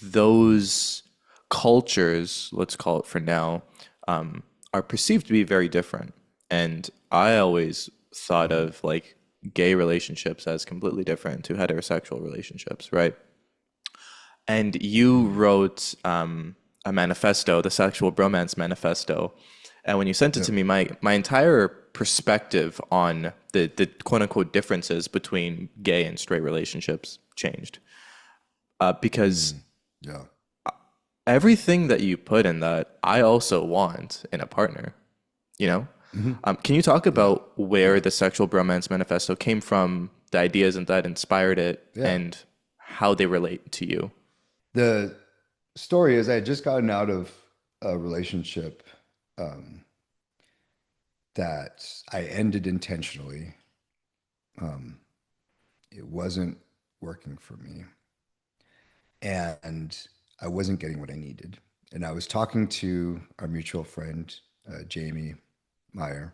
A: those cultures, let's call it for now, are perceived to be very different. And I always thought
B: Mhm.
A: of like gay relationships as completely different to heterosexual relationships, right? And you
B: Mhm.
A: wrote a manifesto, the Sexual Bromance Manifesto. And when you sent it
B: Yep.
A: to me, my entire perspective on the quote unquote differences between gay and straight relationships changed. Because
B: Mm. Yeah.
A: everything that you put in that, I also want in a partner, you know?
B: Hmm.
A: Can you talk
B: Yeah.
A: about where the Sexual Bromance Manifesto came from, the ideas and that inspired it,
B: Yeah.
A: and how they relate to you?
B: The story is I had just gotten out of a relationship um, that I ended intentionally. Um, it wasn't working for me, and I wasn't getting what I needed. And I was talking to our mutual friend, Jamie Meyer,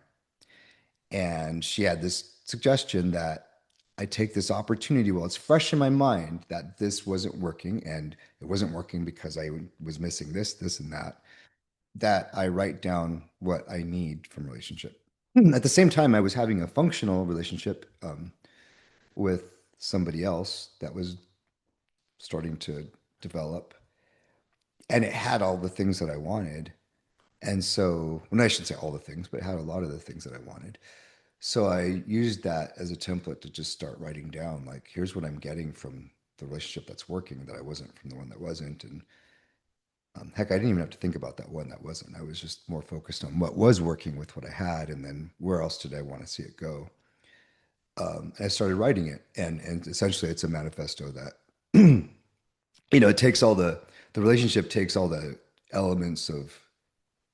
B: and she had this suggestion that I take this opportunity while it's fresh in my mind that this wasn't working, and it wasn't working because I was missing this, this, and that, that I write down what I need from a relationship. At the same time, I was having a functional relationship with somebody else that was starting to develop, and it had all the things that I wanted. And so, well, I shouldn't say all the things, but it had a lot of the things that I wanted. So I used that as a template to just start writing down, like, here's what I'm getting from the relationship that's working that I wasn't from the one that wasn't. And heck, I didn't even have to think about that one that wasn't. I was just more focused on what was working with what I had, and then where else did I want to see it go. I started writing it, and essentially, it's a manifesto that it takes all the relationship takes all the elements of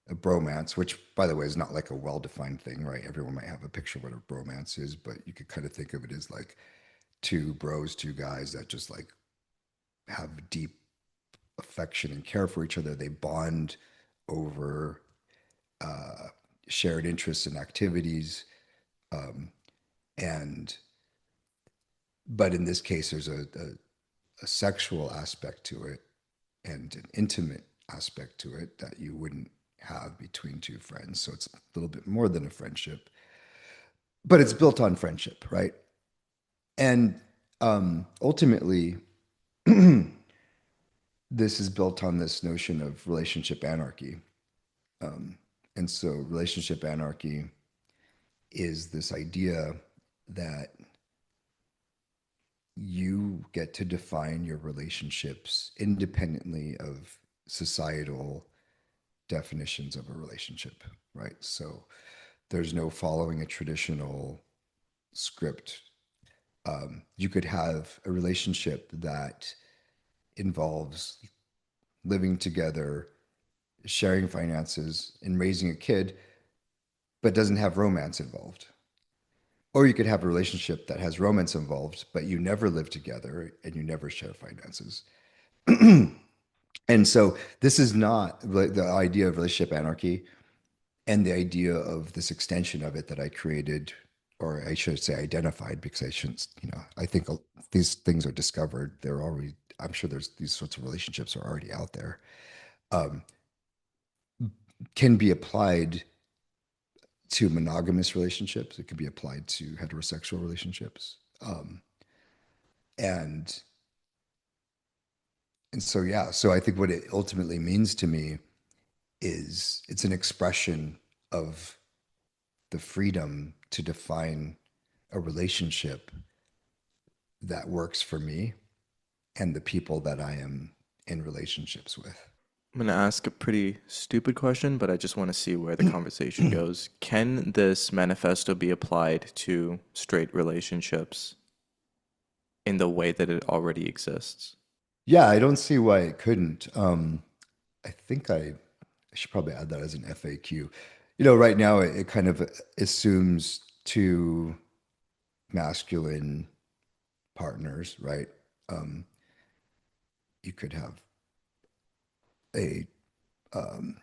B: a bromance, which, by the way, is not like a well-defined thing, right? Everyone might have a picture of what a bromance is, but you could kind of think of it as like two bros, two guys that just like have deep affection and care for each other. They bond over uh, shared interests and activities, and but in this case, there's a sexual aspect to it and an intimate aspect to it that you wouldn't have between two friends. So it's a little bit more than a friendship, but it's built on friendship, right? And ultimately, this is built on this notion of relationship anarchy. And so, relationship anarchy is this idea that you get to define your relationships independently of societal definitions of a relationship, right? So, there's no following a traditional script. You could have a relationship that involves living together, sharing finances, and raising a kid, but doesn't have romance involved. Or you could have a relationship that has romance involved, but you never live together and you never share finances. And so this is not the idea of relationship anarchy and the idea of this extension of it that I created, or I should say identified, because I shouldn't, I think these things are discovered. They're already, I'm sure there's these sorts of relationships are already out there, can be applied to monogamous relationships. It can be applied to heterosexual relationships. And and so yeah, so I think what it ultimately means to me is it's an expression of the freedom to define a relationship that works for me and the people that I am in relationships with.
A: I'm going to ask a pretty stupid question, but I just want to see where the conversation goes. Can this manifesto be applied to straight relationships in the way that it already exists?
B: Yeah, I don't see why it couldn't. I think I should probably add that as an FAQ. Right now it kind of assumes two masculine partners, right? Um, you could have a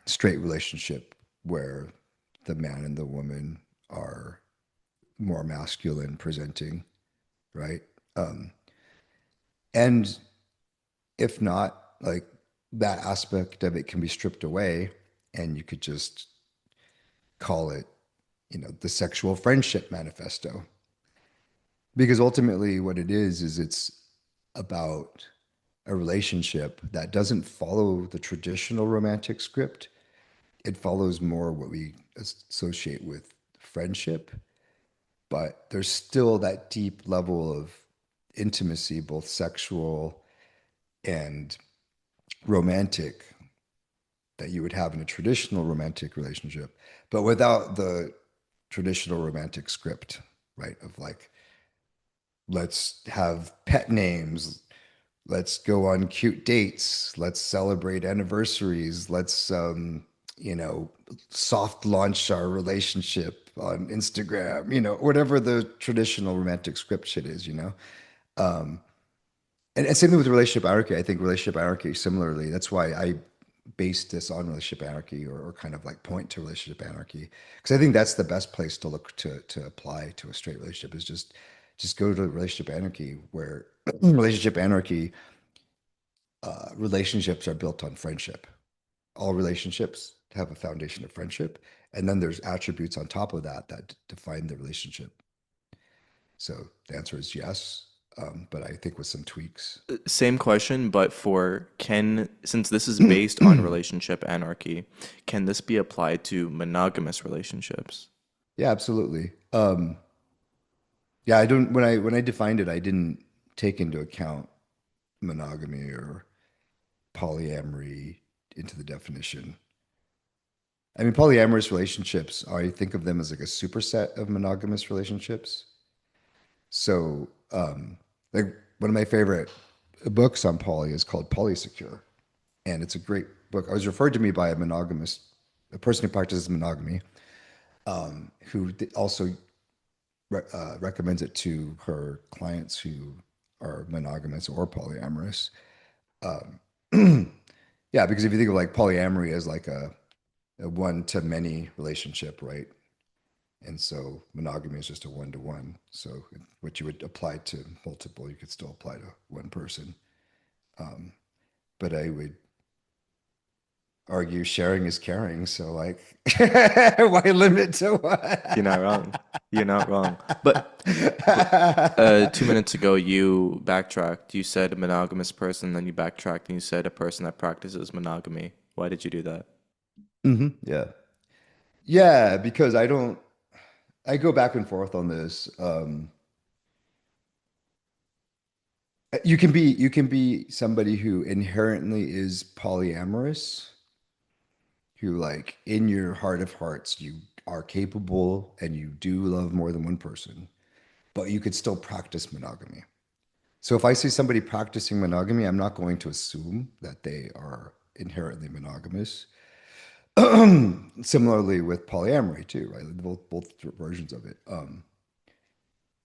B: straight relationship where the man and the woman are more masculine presenting, right? Um, and if not, like that aspect of it can be stripped away, and you could just call it, the sexual friendship manifesto. Because ultimately, what it is it's about a relationship that doesn't follow the traditional romantic script. It follows more what we associate with friendship, but there's still that deep level of intimacy, both sexual and romantic, that you would have in a traditional romantic relationship, but without the traditional romantic script, right? Of like, let's have pet names, let's go on cute dates, let's celebrate anniversaries, let's you know soft launch our relationship on Instagram, whatever the traditional romantic script shit is, and same thing with relationship anarchy. I think relationship anarchy similarly, that's why I based this on relationship anarchy, or kind of like point to relationship anarchy, because I think that's the best place to look to apply to a straight relationship, is just Just go to relationship anarchy, where relationship anarchy, relationships are built on friendship. All relationships have a foundation of friendship, and then there's attributes on top of that that define the relationship. So the answer is yes, but I think with some tweaks.
A: Same question, but for can, since this is based on relationship anarchy, can this be applied to monogamous relationships?
B: Yeah, absolutely. Yeah, I don't when I defined it, I didn't take into account monogamy or polyamory into the definition. I mean, polyamorous relationships, I think of them as like a superset of monogamous relationships. So, like one of my favorite books on poly is called Polysecure, and it's a great book. I was referred to me by a person who practices monogamy, who also recommends it to her clients who are monogamous or polyamorous. Yeah, because if you think of like polyamory as like a one to many relationship, right? And so monogamy is just a one to one. So what you would apply to multiple, you could still apply to one person. But I would argue sharing is caring. So like, why limit to
A: You're not wrong. You're not wrong. But
B: what?
A: 2 minutes ago, you backtracked. You said a monogamous person, then you backtracked and you said a person that practices monogamy. Why did you do that?
B: Yeah. Yeah, because I go back and forth on this. You can be somebody who inherently is polyamorous, who like in your heart of hearts you are capable and you do love more than one person, but you could still practice monogamy. So if I see somebody practicing monogamy, I'm not going to assume that they are inherently monogamous. Similarly with polyamory too, right? Both versions of it.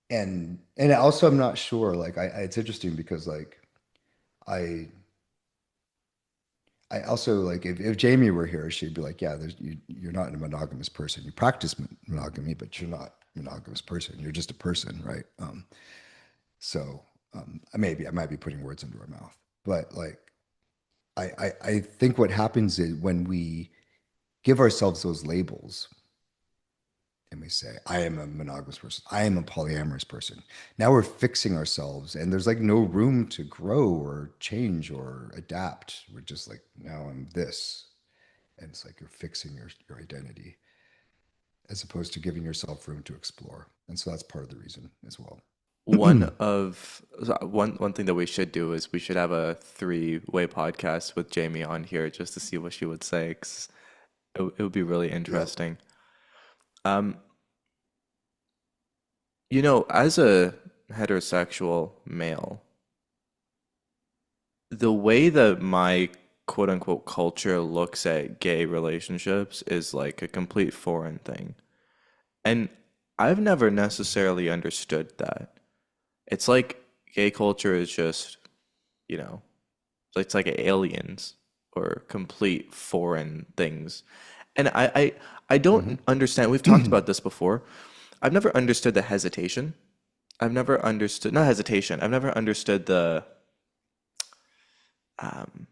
B: And also I'm not sure. Like it's interesting because like I I also like if Jamie were here, she'd be like, "Yeah, you're not a monogamous person. You practice monogamy, but you're not a monogamous person. You're just a person, right?" So maybe I might be putting words into her mouth, but like I think what happens is when we give ourselves those labels and we say, I am a monogamous person, I am a polyamorous person. Now we're fixing ourselves, and there's like no room to grow or change or adapt. We're just like, now I'm this. And it's like you're fixing your identity as opposed to giving yourself room to explore. And so that's part of the reason as well.
A: One thing that we should do is we should have a three-way podcast with Jamie on here just to see what she would say. 'Cause it would be really
B: Yeah.
A: interesting. Um, as a heterosexual male, the way that my quote unquote culture looks at gay relationships is like a complete foreign thing. And I've never necessarily understood that. It's like gay culture is just, you know, it's like aliens or complete foreign things. And I don't understand. We've talked
B: Hmm.
A: about this before. I've never understood the hesitation. I've never understood, not hesitation. I've never understood the um,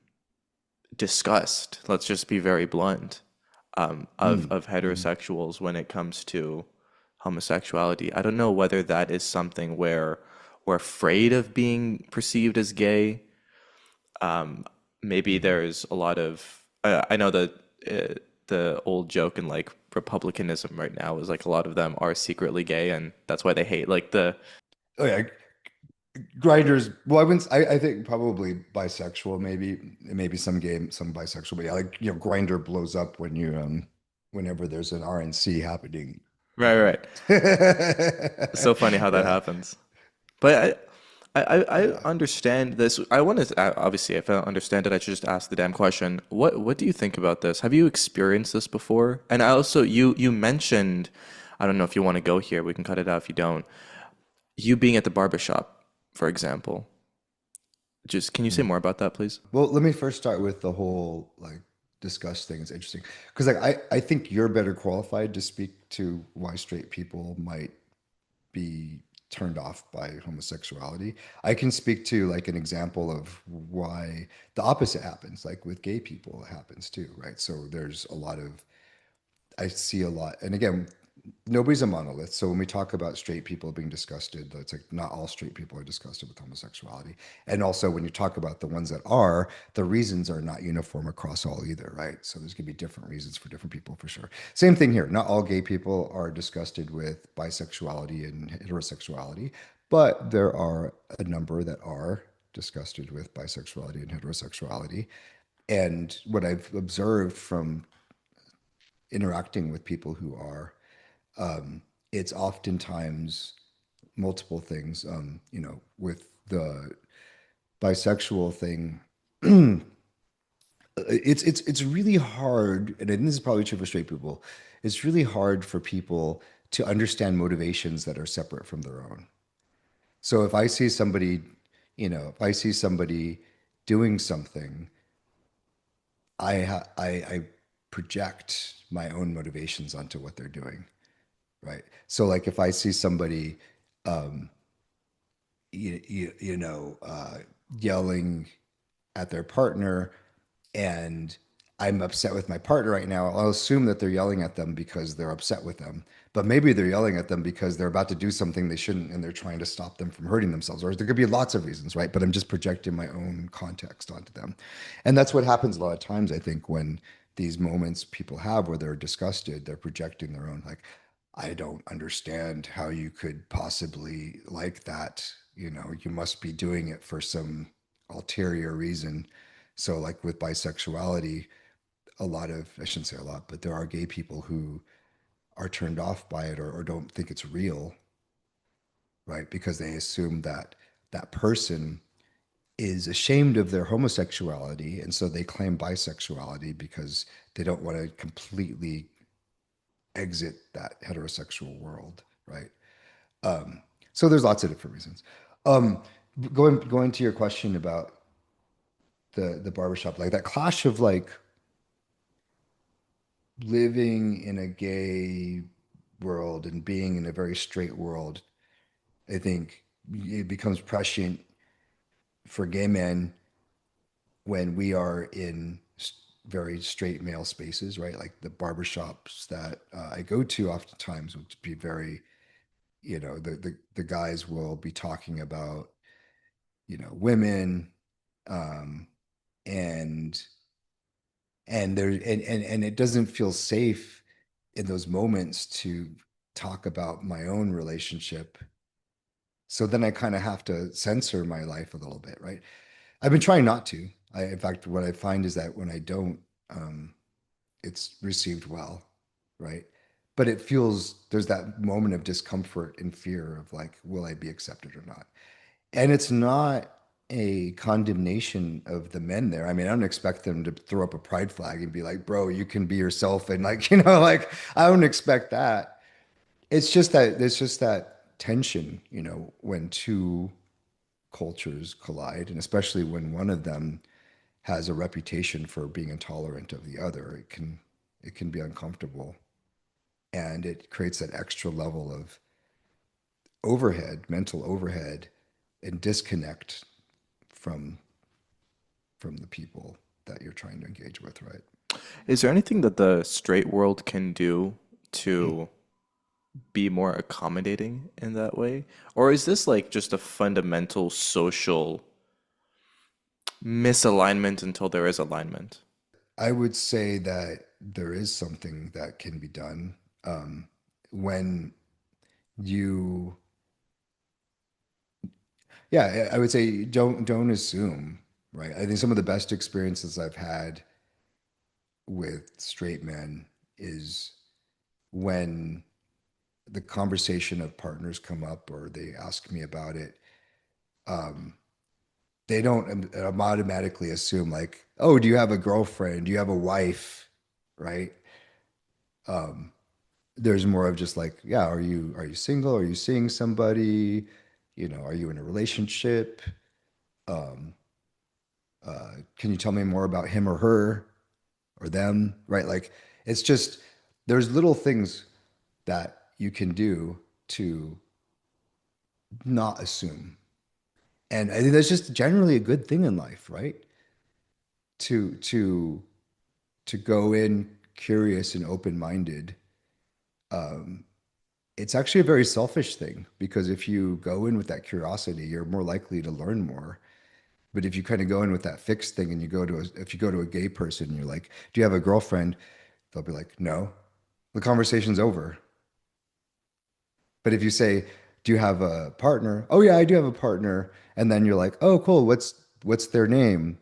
A: disgust. Let's just be very blunt. Of
B: Mm-hmm.
A: heterosexuals when it comes to homosexuality. I don't know whether that is something where we're afraid of being perceived as gay. Maybe
B: Hmm.
A: there's a lot of I know that the old joke in like republicanism right now is like a lot of them are secretly gay and that's why they hate like the
B: Oh yeah, grinders. Well, I wouldn't. I think probably bisexual, maybe some gay, some bisexual. But yeah, like grinder blows up when whenever there's an RNC happening.
A: right, right. It's so funny how that
B: Yeah,
A: happens. But I
B: yeah.
A: understand this. I want to obviously, if I don't understand it, I should just ask the damn question. What do you think about this? Have you experienced this before? And I also you mentioned, I don't know if you want to go here. We can cut it out if you don't. You being at the barbershop, for example. Just can you say
B: Hmm.
A: more about that, please?
B: Well, let me first start with the whole like discuss thing. It's interesting because like I think you're better qualified to speak to why straight people might be turned off by homosexuality. I can speak to like an example of why the opposite happens. Like with gay people, it happens too, right? So there's a lot of, I see a lot, and again, nobody's a monolith. So when we talk about straight people being disgusted, it's like not all straight people are disgusted with homosexuality. And also when you talk about the ones that are, the reasons are not uniform across all either, right? So there's gonna be different reasons for different people for sure. Same thing here. Not all gay people are disgusted with bisexuality and heterosexuality, but there are a number that are disgusted with bisexuality and heterosexuality. And what I've observed from interacting with people who are, it's oftentimes multiple things. With the bisexual thing, it's really hard, and this is probably true for straight people. It's really hard for people to understand motivations that are separate from their own. So if I see somebody, if I see somebody doing something, I project my own motivations onto what they're doing, right? So like if I see somebody yelling at their partner, and I'm upset with my partner right now, I'll assume that they're yelling at them because they're upset with them. But maybe they're yelling at them because they're about to do something they shouldn't and they're trying to stop them from hurting themselves. Or there could be lots of reasons, right? But I'm just projecting my own context onto them. And that's what happens a lot of times, I think, when these moments people have where they're disgusted, they're projecting their own, like, I don't understand how you could possibly like that. You must be doing it for some ulterior reason. So, like with bisexuality, a lot of, I shouldn't say a lot, but there are gay people who are turned off by it, or don't think it's real, right? Because they assume that that person is ashamed of their homosexuality. And so they claim bisexuality because they don't want to completely exit that heterosexual world, right? So there's lots of different reasons. Um, going to your question about the barbershop, like that clash of like living in a gay world and being in a very straight world, I think it becomes prescient for gay men when we are in very straight male spaces, right? Like the barbershops that I go to oftentimes would be very, the guys will be talking about, women, um, and and it doesn't feel safe in those moments to talk about my own relationship. So then I kind of have to censor my life a little bit, right? I've been trying not to. In fact, what I find is that when I don't, um, it's received well, right? But it feels there's that moment of discomfort and fear of like, will I be accepted or not? And it's not a condemnation of the men there. I mean, I don't expect them to throw up a pride flag and be like, bro, you can be yourself. And like, like I don't expect that. It's just that tension, when two cultures collide, and especially when one of them has a reputation for being intolerant of the other, it can be uncomfortable. And it creates that extra level of overhead, mental overhead, and disconnect from the people that you're trying to engage with, right?
A: Is there anything that the straight world can do to be more accommodating in that way? Or is this like just a fundamental social misalignment until there is alignment?
B: I would say that there is something that can be done, when you, yeah, I would say don't assume, right? I think some of the best experiences I've had with straight men is when the conversation of partners come up or they ask me about it. They don't automatically assume like, oh, do you have a girlfriend? Do you have a wife? Right? There's more of just like, yeah, are you single? Are you seeing somebody? Are you in a relationship? Can you tell me more about him or her or them? Right? Like it's just there's little things that you can do to not assume. And I think that's just generally a good thing in life, right? To to to go in curious and open-minded. It's actually a very selfish thing because if you go in with that curiosity, you're more likely to learn more. But if you kind of go in with that fixed thing and if you go to a gay person, and you're like, "Do you have a girlfriend?" They'll be like, "No." The conversation's over. But if you say, "Do you have a partner?" "Oh yeah, I do have a partner." And then you're like, "Oh, cool. What's their name?"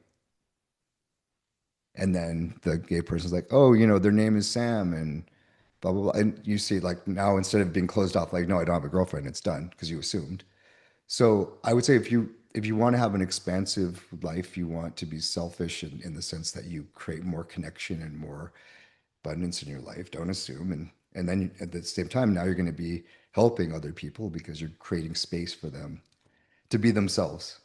B: And then the gay person's like, "Oh, their name is Sam," and blah blah blah. And you see, like now instead of being closed off, like, "No, I don't have a girlfriend," it's done because you assumed. So I would say if you want to have an expansive life, you want to be selfish in the sense that you create more connection and more abundance in your life. Don't assume, and then at the same time, now you're going to be helping other people because you're creating space for them to be themselves.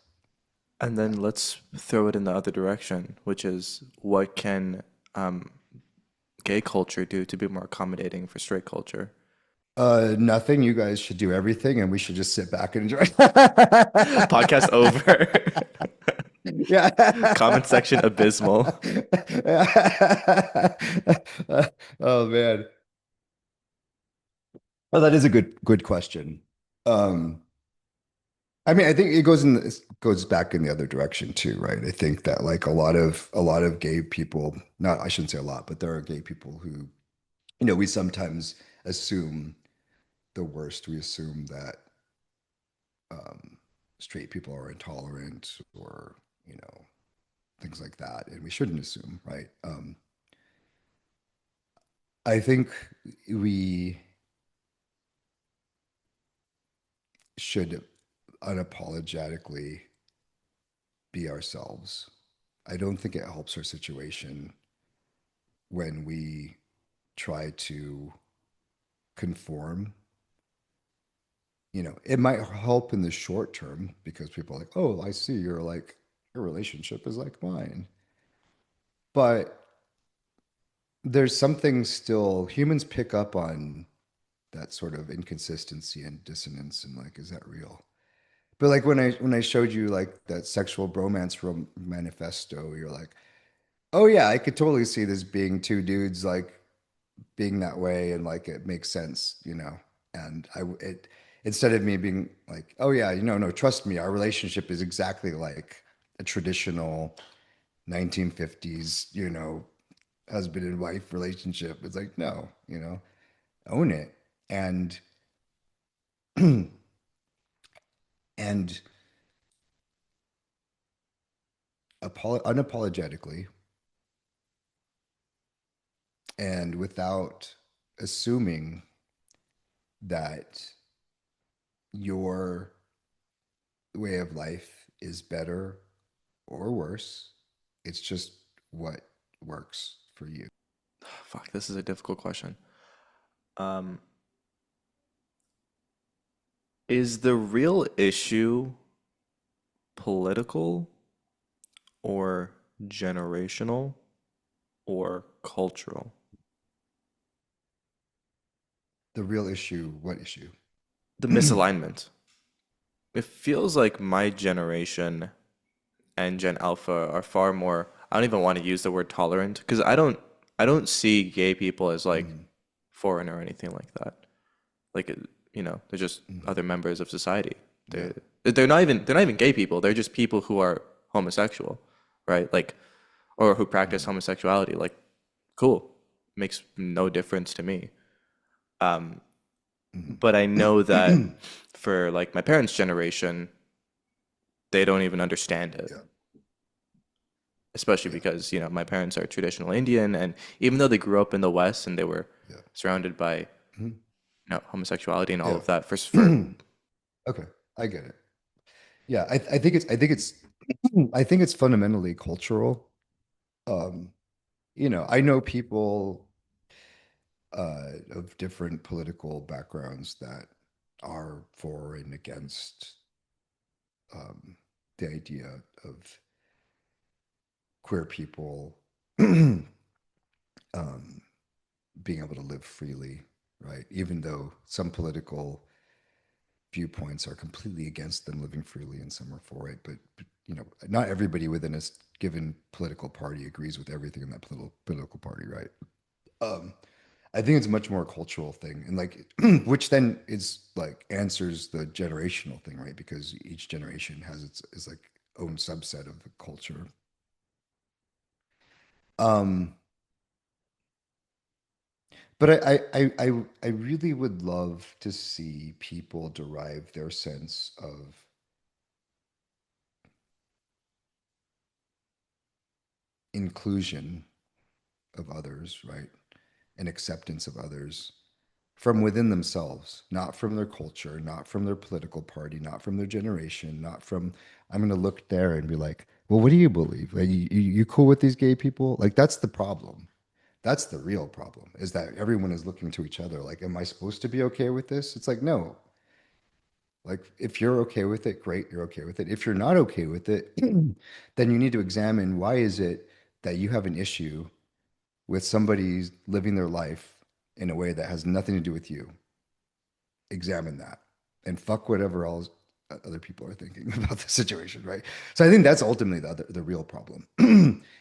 A: And then let's throw it in the other direction, which is what can um, gay culture do to be more accommodating for straight culture?
B: Nothing. You guys should do everything, and we should just sit back and enjoy.
A: Podcast over.
B: Yeah.
A: Comment section abysmal.
B: Oh man. Oh, that is a good question. Um, I mean, I think it goes back in the other direction too, right? I think that like a lot of gay people, not I shouldn't say a lot, but there are gay people who, we sometimes assume the worst. We assume that um, straight people are intolerant or, things like that, and we shouldn't assume, right? I think we should unapologetically be ourselves. I don't think it helps our situation when we try to conform. It might help in the short term because people are like, "Oh, I see your relationship is like mine." But there's something still humans pick up on that sort of inconsistency and dissonance and like, is that real? But like when I showed you like that sexual bromance manifesto, you're like, "Oh yeah, I could totally see this being two dudes like being that way and like it makes sense. And it instead of me being like, "Oh yeah, no, trust me, our relationship is exactly like a traditional 1950s, husband and wife relationship." It's like, no, own it and and unapologetically and without assuming that your way of life is better or worse. It's just what works for you.
A: Fuck, this is a difficult question. Um, is the real issue political or generational or cultural?
B: The real issue, what issue?
A: The misalignment. It feels like my generation and Gen Alpha are far more, I don't even want to use the word tolerant because I don't see gay people as like
B: Mhm,
A: foreign or anything like that. Like they're just
B: mhm.
A: other members of society.
B: Yeah.
A: They're not even gay people. They're just people who are homosexual, right? Like or who practice
B: Mhm,
A: homosexuality. Like cool. Makes no difference to me. But I know that
B: mhm.
A: for like my parents' generation, they don't even understand it.
B: Yeah.
A: Especially
B: Yeah.
A: because, my parents are traditional Indian and even though they grew up in the West and they were
B: Yeah.
A: surrounded by,
B: Mhm.
A: homosexuality and all
B: Yeah.
A: of that for
B: Okay. I get it. Yeah. I think it's fundamentally cultural. Um, I know people of different political backgrounds that are for and against um, the idea of queer people um, being able to live freely, right? Even though some political viewpoints are completely against them living freely and some are for it. But you know, not everybody within a given political party agrees with everything in that political party, right? Um, I think it's a much more a cultural thing, and like, which then is like answers the generational thing, right? Because each generation has its is like own subset of the culture. Um, but I really would love to see people derive their sense of inclusion of others, right? And acceptance of others from within themselves, not from their culture, not from their political party, not from their generation, not from, I'm going to look there and be like, well, what do you believe? Like, you cool with these gay people? Like, that's the problem. That's the real problem is that everyone is looking to each other. Like, am I supposed to be okay with this? It's like, no. Like, if you're okay with it, great, you're okay with it. If you're not okay with it, then you need to examine why is it that you have an issue with somebody living their life in a way that has nothing to do with you. Examine that and fuck whatever else other people are thinking about the situation, right? So I think that's ultimately the real problem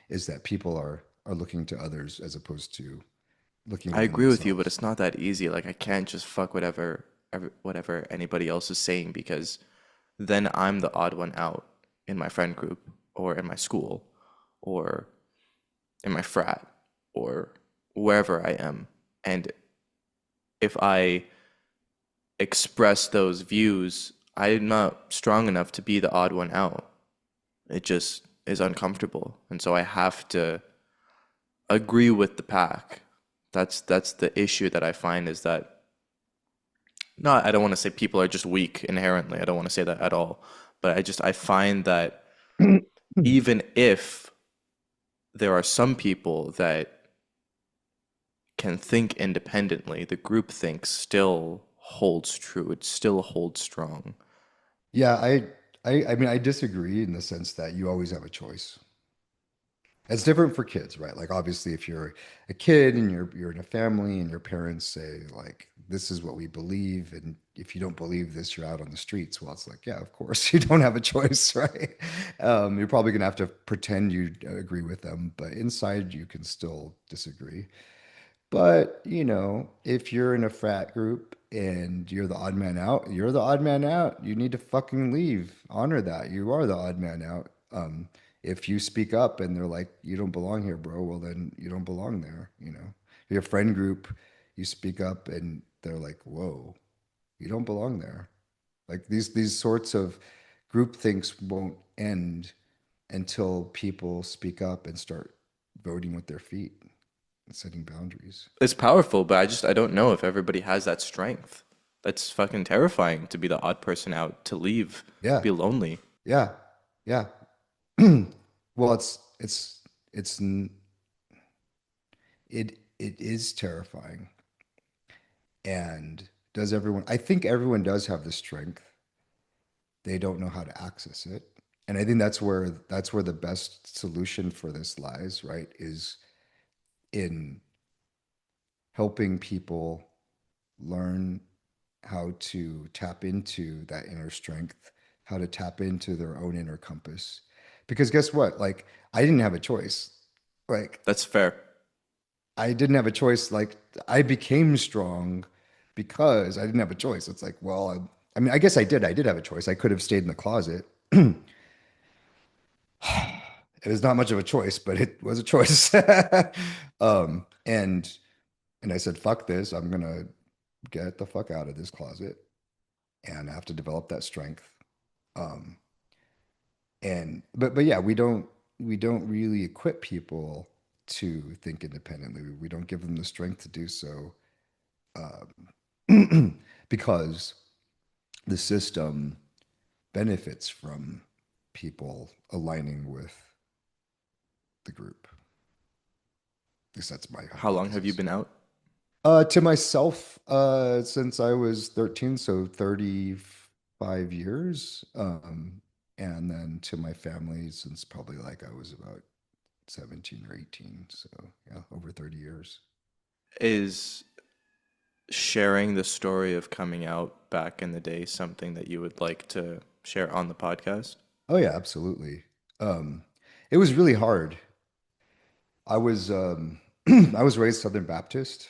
B: is that people are looking to others as opposed to looking
A: I
B: within
A: agree with you, but
B: themselves.
A: it's not that easy. Like I can't just fuck whatever anybody else is saying because then I'm the odd one out in my friend group or in my school or in my frat or wherever I am. And if I express those views, I'm not strong enough to be the odd one out. It just is uncomfortable. And so I have to agree with the pack. That's the issue that I find is that not I don't want to say people are just weak inherently. I don't want to say that at all. But I find that even if there are some people that can think independently, the group think still holds true. It still holds strong.
B: Yeah, I mean I disagree in the sense that you always have a choice. It's different for kids, right? Like obviously if you're a kid and you're in a family and your parents say like this is what we believe and if you don't believe this you're out on the streets. Well, it's like, yeah, of course you don't have a choice, right? You're probably gonna have to pretend you agree with them, but inside you can still disagree. But, you know, if you're in a frat group and you're the odd man out, you're the odd man out. You need to fucking leave. Honor that. You are the odd man out. If you speak up and they're like, you don't belong here, bro, well, then you don't belong there. You know, your friend group, you speak up and they're like, whoa, you don't belong there. Like these sorts of group thinks won't end until people speak up and start voting with their feet and setting boundaries.
A: It's powerful, but I don't know if everybody has that strength. That's fucking terrifying to be the odd person out, to leave,
B: Yeah,
A: be lonely.
B: yeah, yeah. Well, it's it is terrifying. And does everyone? I think everyone does have the strength. They don't know how to access it. And I think that's where the best solution for this lies, right? Is in helping people learn how to tap into that inner strength, how to tap into their own inner compass. Because guess what? Like I didn't have a choice. Like
A: That's fair.
B: I didn't have a choice. Like I became strong because I didn't have a choice. It's like, well, I mean, I guess I did. I did have a choice. I could have stayed in the closet. It was not much of a choice, but it was a choice. um, and and I said, fuck this. I'm gonna get the fuck out of this closet and I have to develop that strength. Um, and but yeah, we don't really equip people to think independently. We don't give them the strength to do so because the system benefits from people aligning with the group. At least that's my
A: How long have you
B: hypothesis.
A: been out?
B: To myself, since I was 13, so 35 years. And then to my family since probably like I was about 17 or 18. So yeah, over 30 years.
A: Is sharing the story of coming out back in the day something that you would like to share on the podcast?
B: Oh yeah, absolutely. Um, it was really hard. I was I was raised Southern Baptist.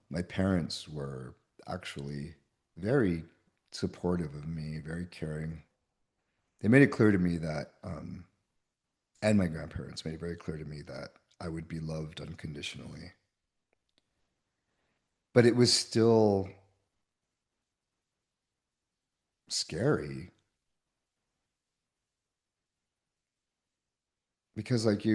B: My parents were actually very supportive of me, very caring. They made it clear to me that, and my grandparents made it very clear to me that I would be loved unconditionally. But it was still scary because, like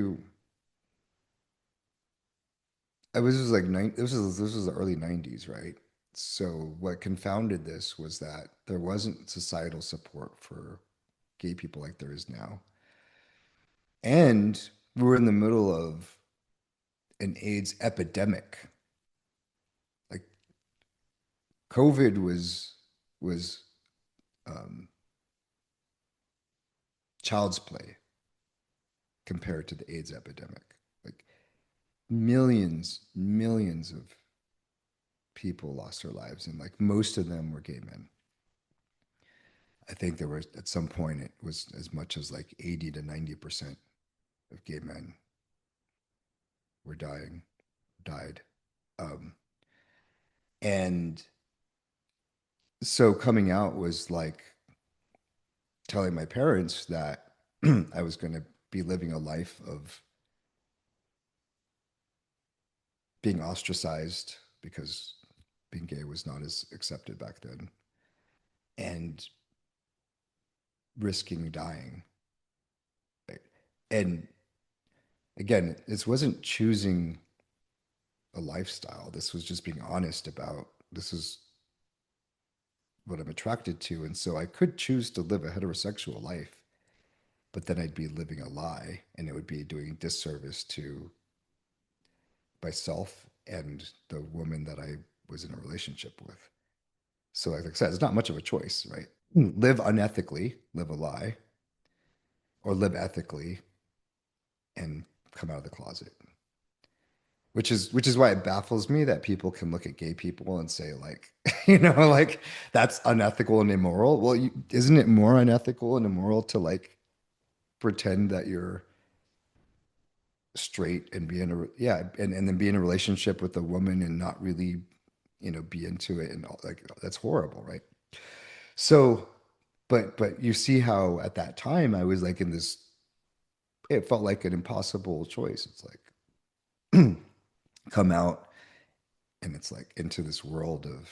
B: I was like this was the early '90s, right? So what confounded this was that there wasn't societal support for gay people like there is now, and we were in the middle of an AIDS epidemic. Like COVID was um, child's play compared to the AIDS epidemic. Like millions of people lost their lives, and like most of them were gay men. I think there was at some point it was as much as like 80 to 90% of gay men were died. Um, and so coming out was like telling my parents that I was going to be living a life of being ostracized because being gay was not as accepted back then and risking dying. Right? And again, this wasn't choosing a lifestyle. This was just being honest about this is what I'm attracted to. And so I could choose to live a heterosexual life, but then I'd be living a lie and it would be doing disservice to myself and the woman that I was in a relationship with. So, like I said, it's not much of a choice, right? Live unethically, live a lie, or live ethically and come out of the closet. Which is why it baffles me that people can look at gay people and say like, like that's unethical and immoral. Well, isn't it more unethical and immoral to like pretend that you're straight and be in a yeah and then be in a relationship with a woman and not really be into it and all, like that's horrible, right? So but you see how at that time I was like in this, it felt like an impossible choice. It's like come out and it's like into this world of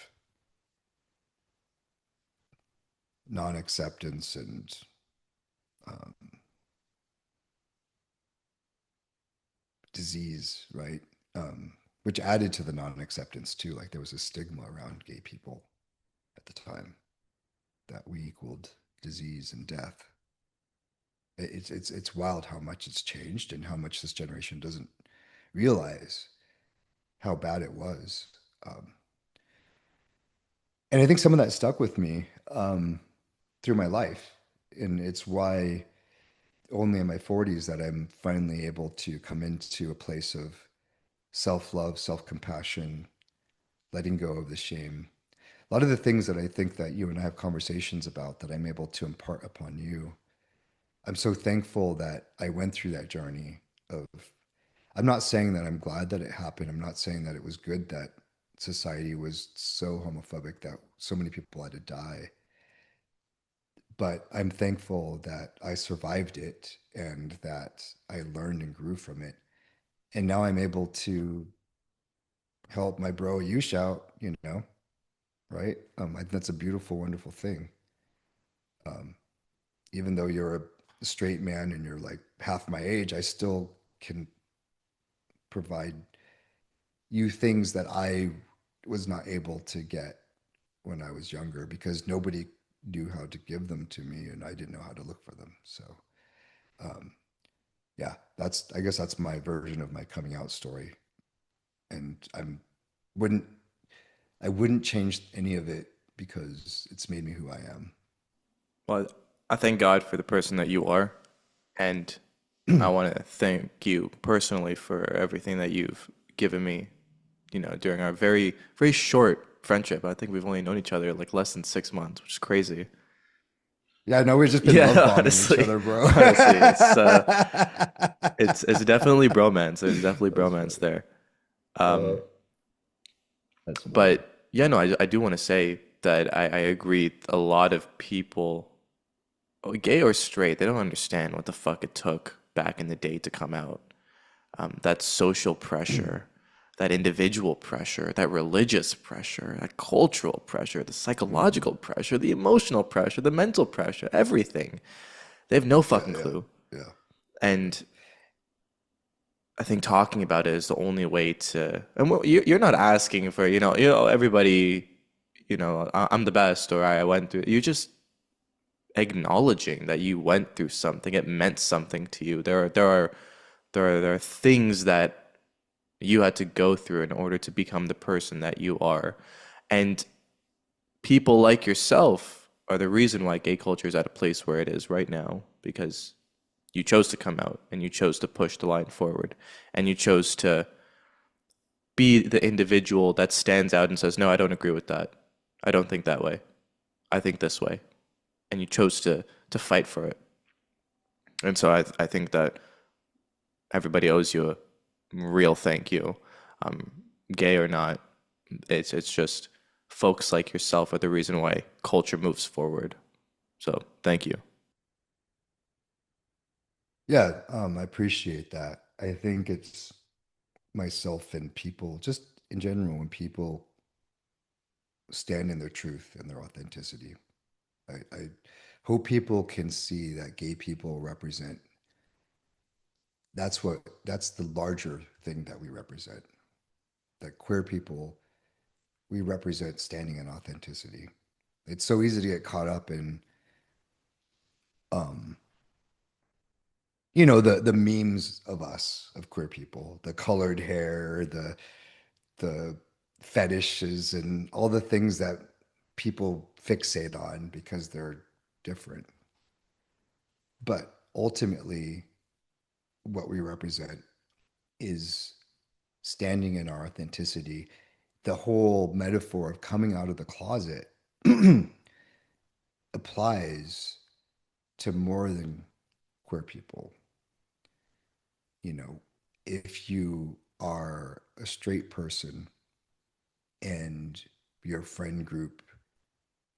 B: non-acceptance and um, disease, right? Which added to the non-acceptance too. Like there was a stigma around gay people at the time that we equaled disease and death. It's wild how much it's changed and how much this generation doesn't realize how bad it was. Um, and I think some of that stuck with me through my life, and it's why only in my 40s that I'm finally able to come into a place of self-love, self-compassion, letting go of the shame. A lot of the things that I think that you and I have conversations about that I'm able to impart upon you. I'm so thankful that I went through that journey of, I'm not saying that I'm glad that it happened. I'm not saying that it was good that society was so homophobic that so many people had to die. But I'm thankful that I survived it and that I learned and grew from it. And now I'm able to help my bro you shout, right? That's a beautiful, wonderful thing. Um, Even though you're a straight man and you're like half my age, I still can provide you things that I was not able to get when I was younger because nobody knew how to give them to me and I didn't know how to look for them. So, um, yeah, I guess that's my version of my coming out story. And wouldn't, I wouldn't change any of it because it's made me who I
A: Well, I thank God for the person that you are, and I
B: am.
A: want to thank you personally for everything that you've given me during our very, very short friendship. I think we've only known each other like less than 6 months, which is crazy.
B: Yeah, I know we've just been love
A: Yeah,
B: bombing each
A: honestly,
B: other, bro.
A: honestly, it's definitely bromance. There's definitely
B: That's
A: bromance
B: funny.
A: there.
B: Uh,
A: Um,
B: that's funny.
A: but yeah, no, I do want to say that I agree. A lot of people, gay or straight, they don't understand what the fuck it took back in the day to come out. That social pressure, that individual pressure, that religious pressure, that cultural pressure, the
B: Hmm.
A: psychological pressure, the emotional pressure, the mental pressure, everything. They have no
B: Yeah,
A: fucking
B: yeah,
A: clue.
B: yeah, yeah.
A: And I think talking about it is the only way to. And you're not asking for, everybody, I'm the best or I went through. You're just acknowledging that you went through something. It meant something to you. There are things that you had to go through in order to become the person that you are. And people like yourself are the reason why gay culture is at a place where it is right now, because you chose to come out and you chose to push the line forward and you chose to be the individual that stands out and says, no, I don't agree with that. I don't think that way. I think this way. And you chose to fight for it. And so I think that everybody owes you a real thank you, um, gay or not. It's just folks like yourself are the reason why culture moves forward. So thank you.
B: Yeah, I appreciate that. I think it's myself and people, just in general, when people stand in their truth and their authenticity. I hope people can see that gay people represent that's the larger thing that we represent. That queer people, we represent standing in authenticity. It's so easy to get caught up in um, the memes of us, of queer people, the colored hair, the fetishes and all the things that people fixate on because they're different. But ultimately, what we represent is standing in our authenticity. The whole metaphor of coming out of the closet applies to more than queer people. You know, if you are a straight person and your friend group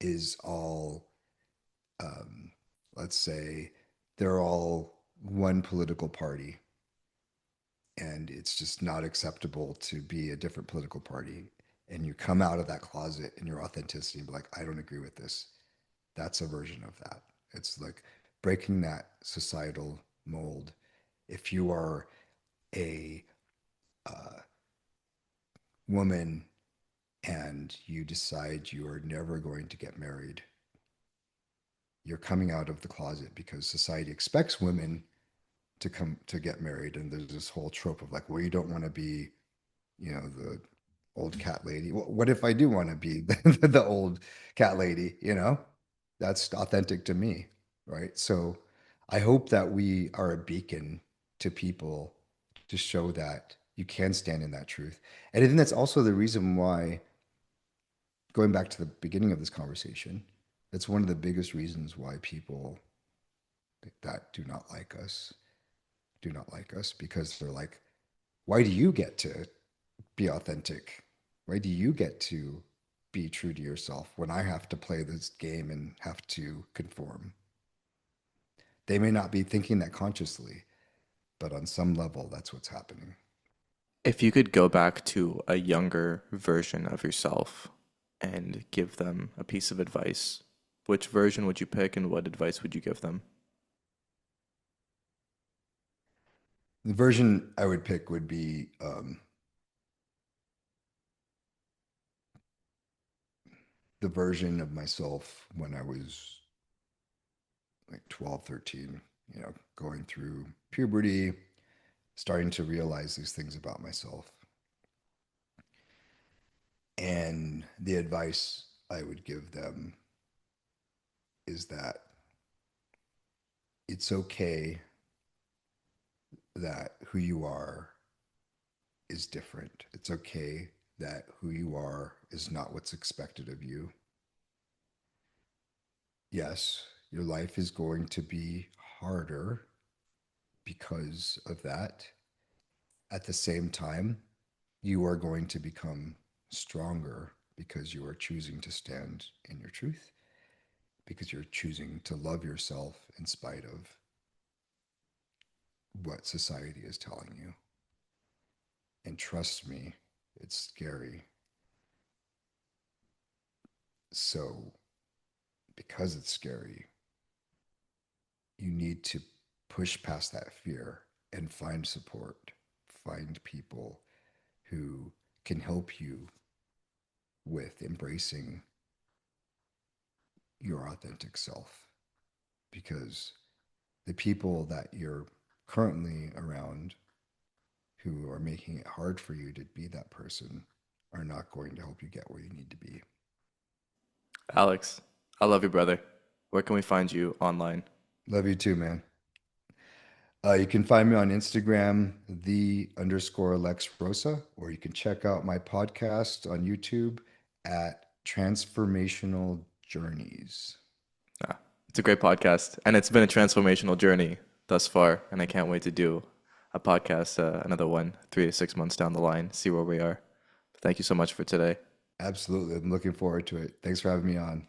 B: is all, um, let's say, they're all one political party, and it's just not acceptable to be a different political party. And you come out of that closet in your authenticity and be like, I don't agree with this. That's a version of that. It's like breaking that societal mold. If you are a uh, woman and you decide you are never going to get married, you're coming out of the closet because society expects women to come to get married. And there's this whole trope of like, well, you don't want to be, the old cat lady. What if I do want to be the old cat lady? That's authentic to me, right? So I hope that we are a beacon to people to show that you can stand in that truth. And I think that's also the reason why, going back to the beginning of this conversation, that's one of the biggest reasons why people that do not like us because they're like, why do you get to be authentic? Why do you get to be true to yourself when I have to play this game and have to conform? They may not be thinking that consciously, but on some level, that's what's happening.
A: If you could go back to a younger version of yourself and give them a piece of advice, which version would you pick and what advice would you give them?
B: The version I would pick would be the version of myself when I was like 12, 13, going through puberty, starting to realize these things about myself. And the advice I would give them is that it's okay that who you are is different. It's okay that who you are is not what's expected of you. Yes, your life is going to be harder because of that. At the same time, you are going to become stronger because you are choosing to stand in your truth, because you're choosing to love yourself in spite of what society is telling you. And trust me, it's scary. So, because it's scary, you need to push past that fear and find support, find people who can help you with embracing your authentic self. Because the people that you're currently around who are making it hard for you to be that person are not going to help you get where you need to be.
A: Alex, I love you, brother. Where can we find you online?
B: Love you too, man. You can find me on Instagram, the underscore Lex Rosa, or you can check out my podcast on YouTube at Transformational Journeys.
A: Ah, it's a great podcast, and it's been a transformational journey thus far, and I can't wait to do a podcast, another one, 3 to 6 months down the line, see where we are. Thank you so much for today.
B: Absolutely. I'm looking forward to it. Thanks for having me on.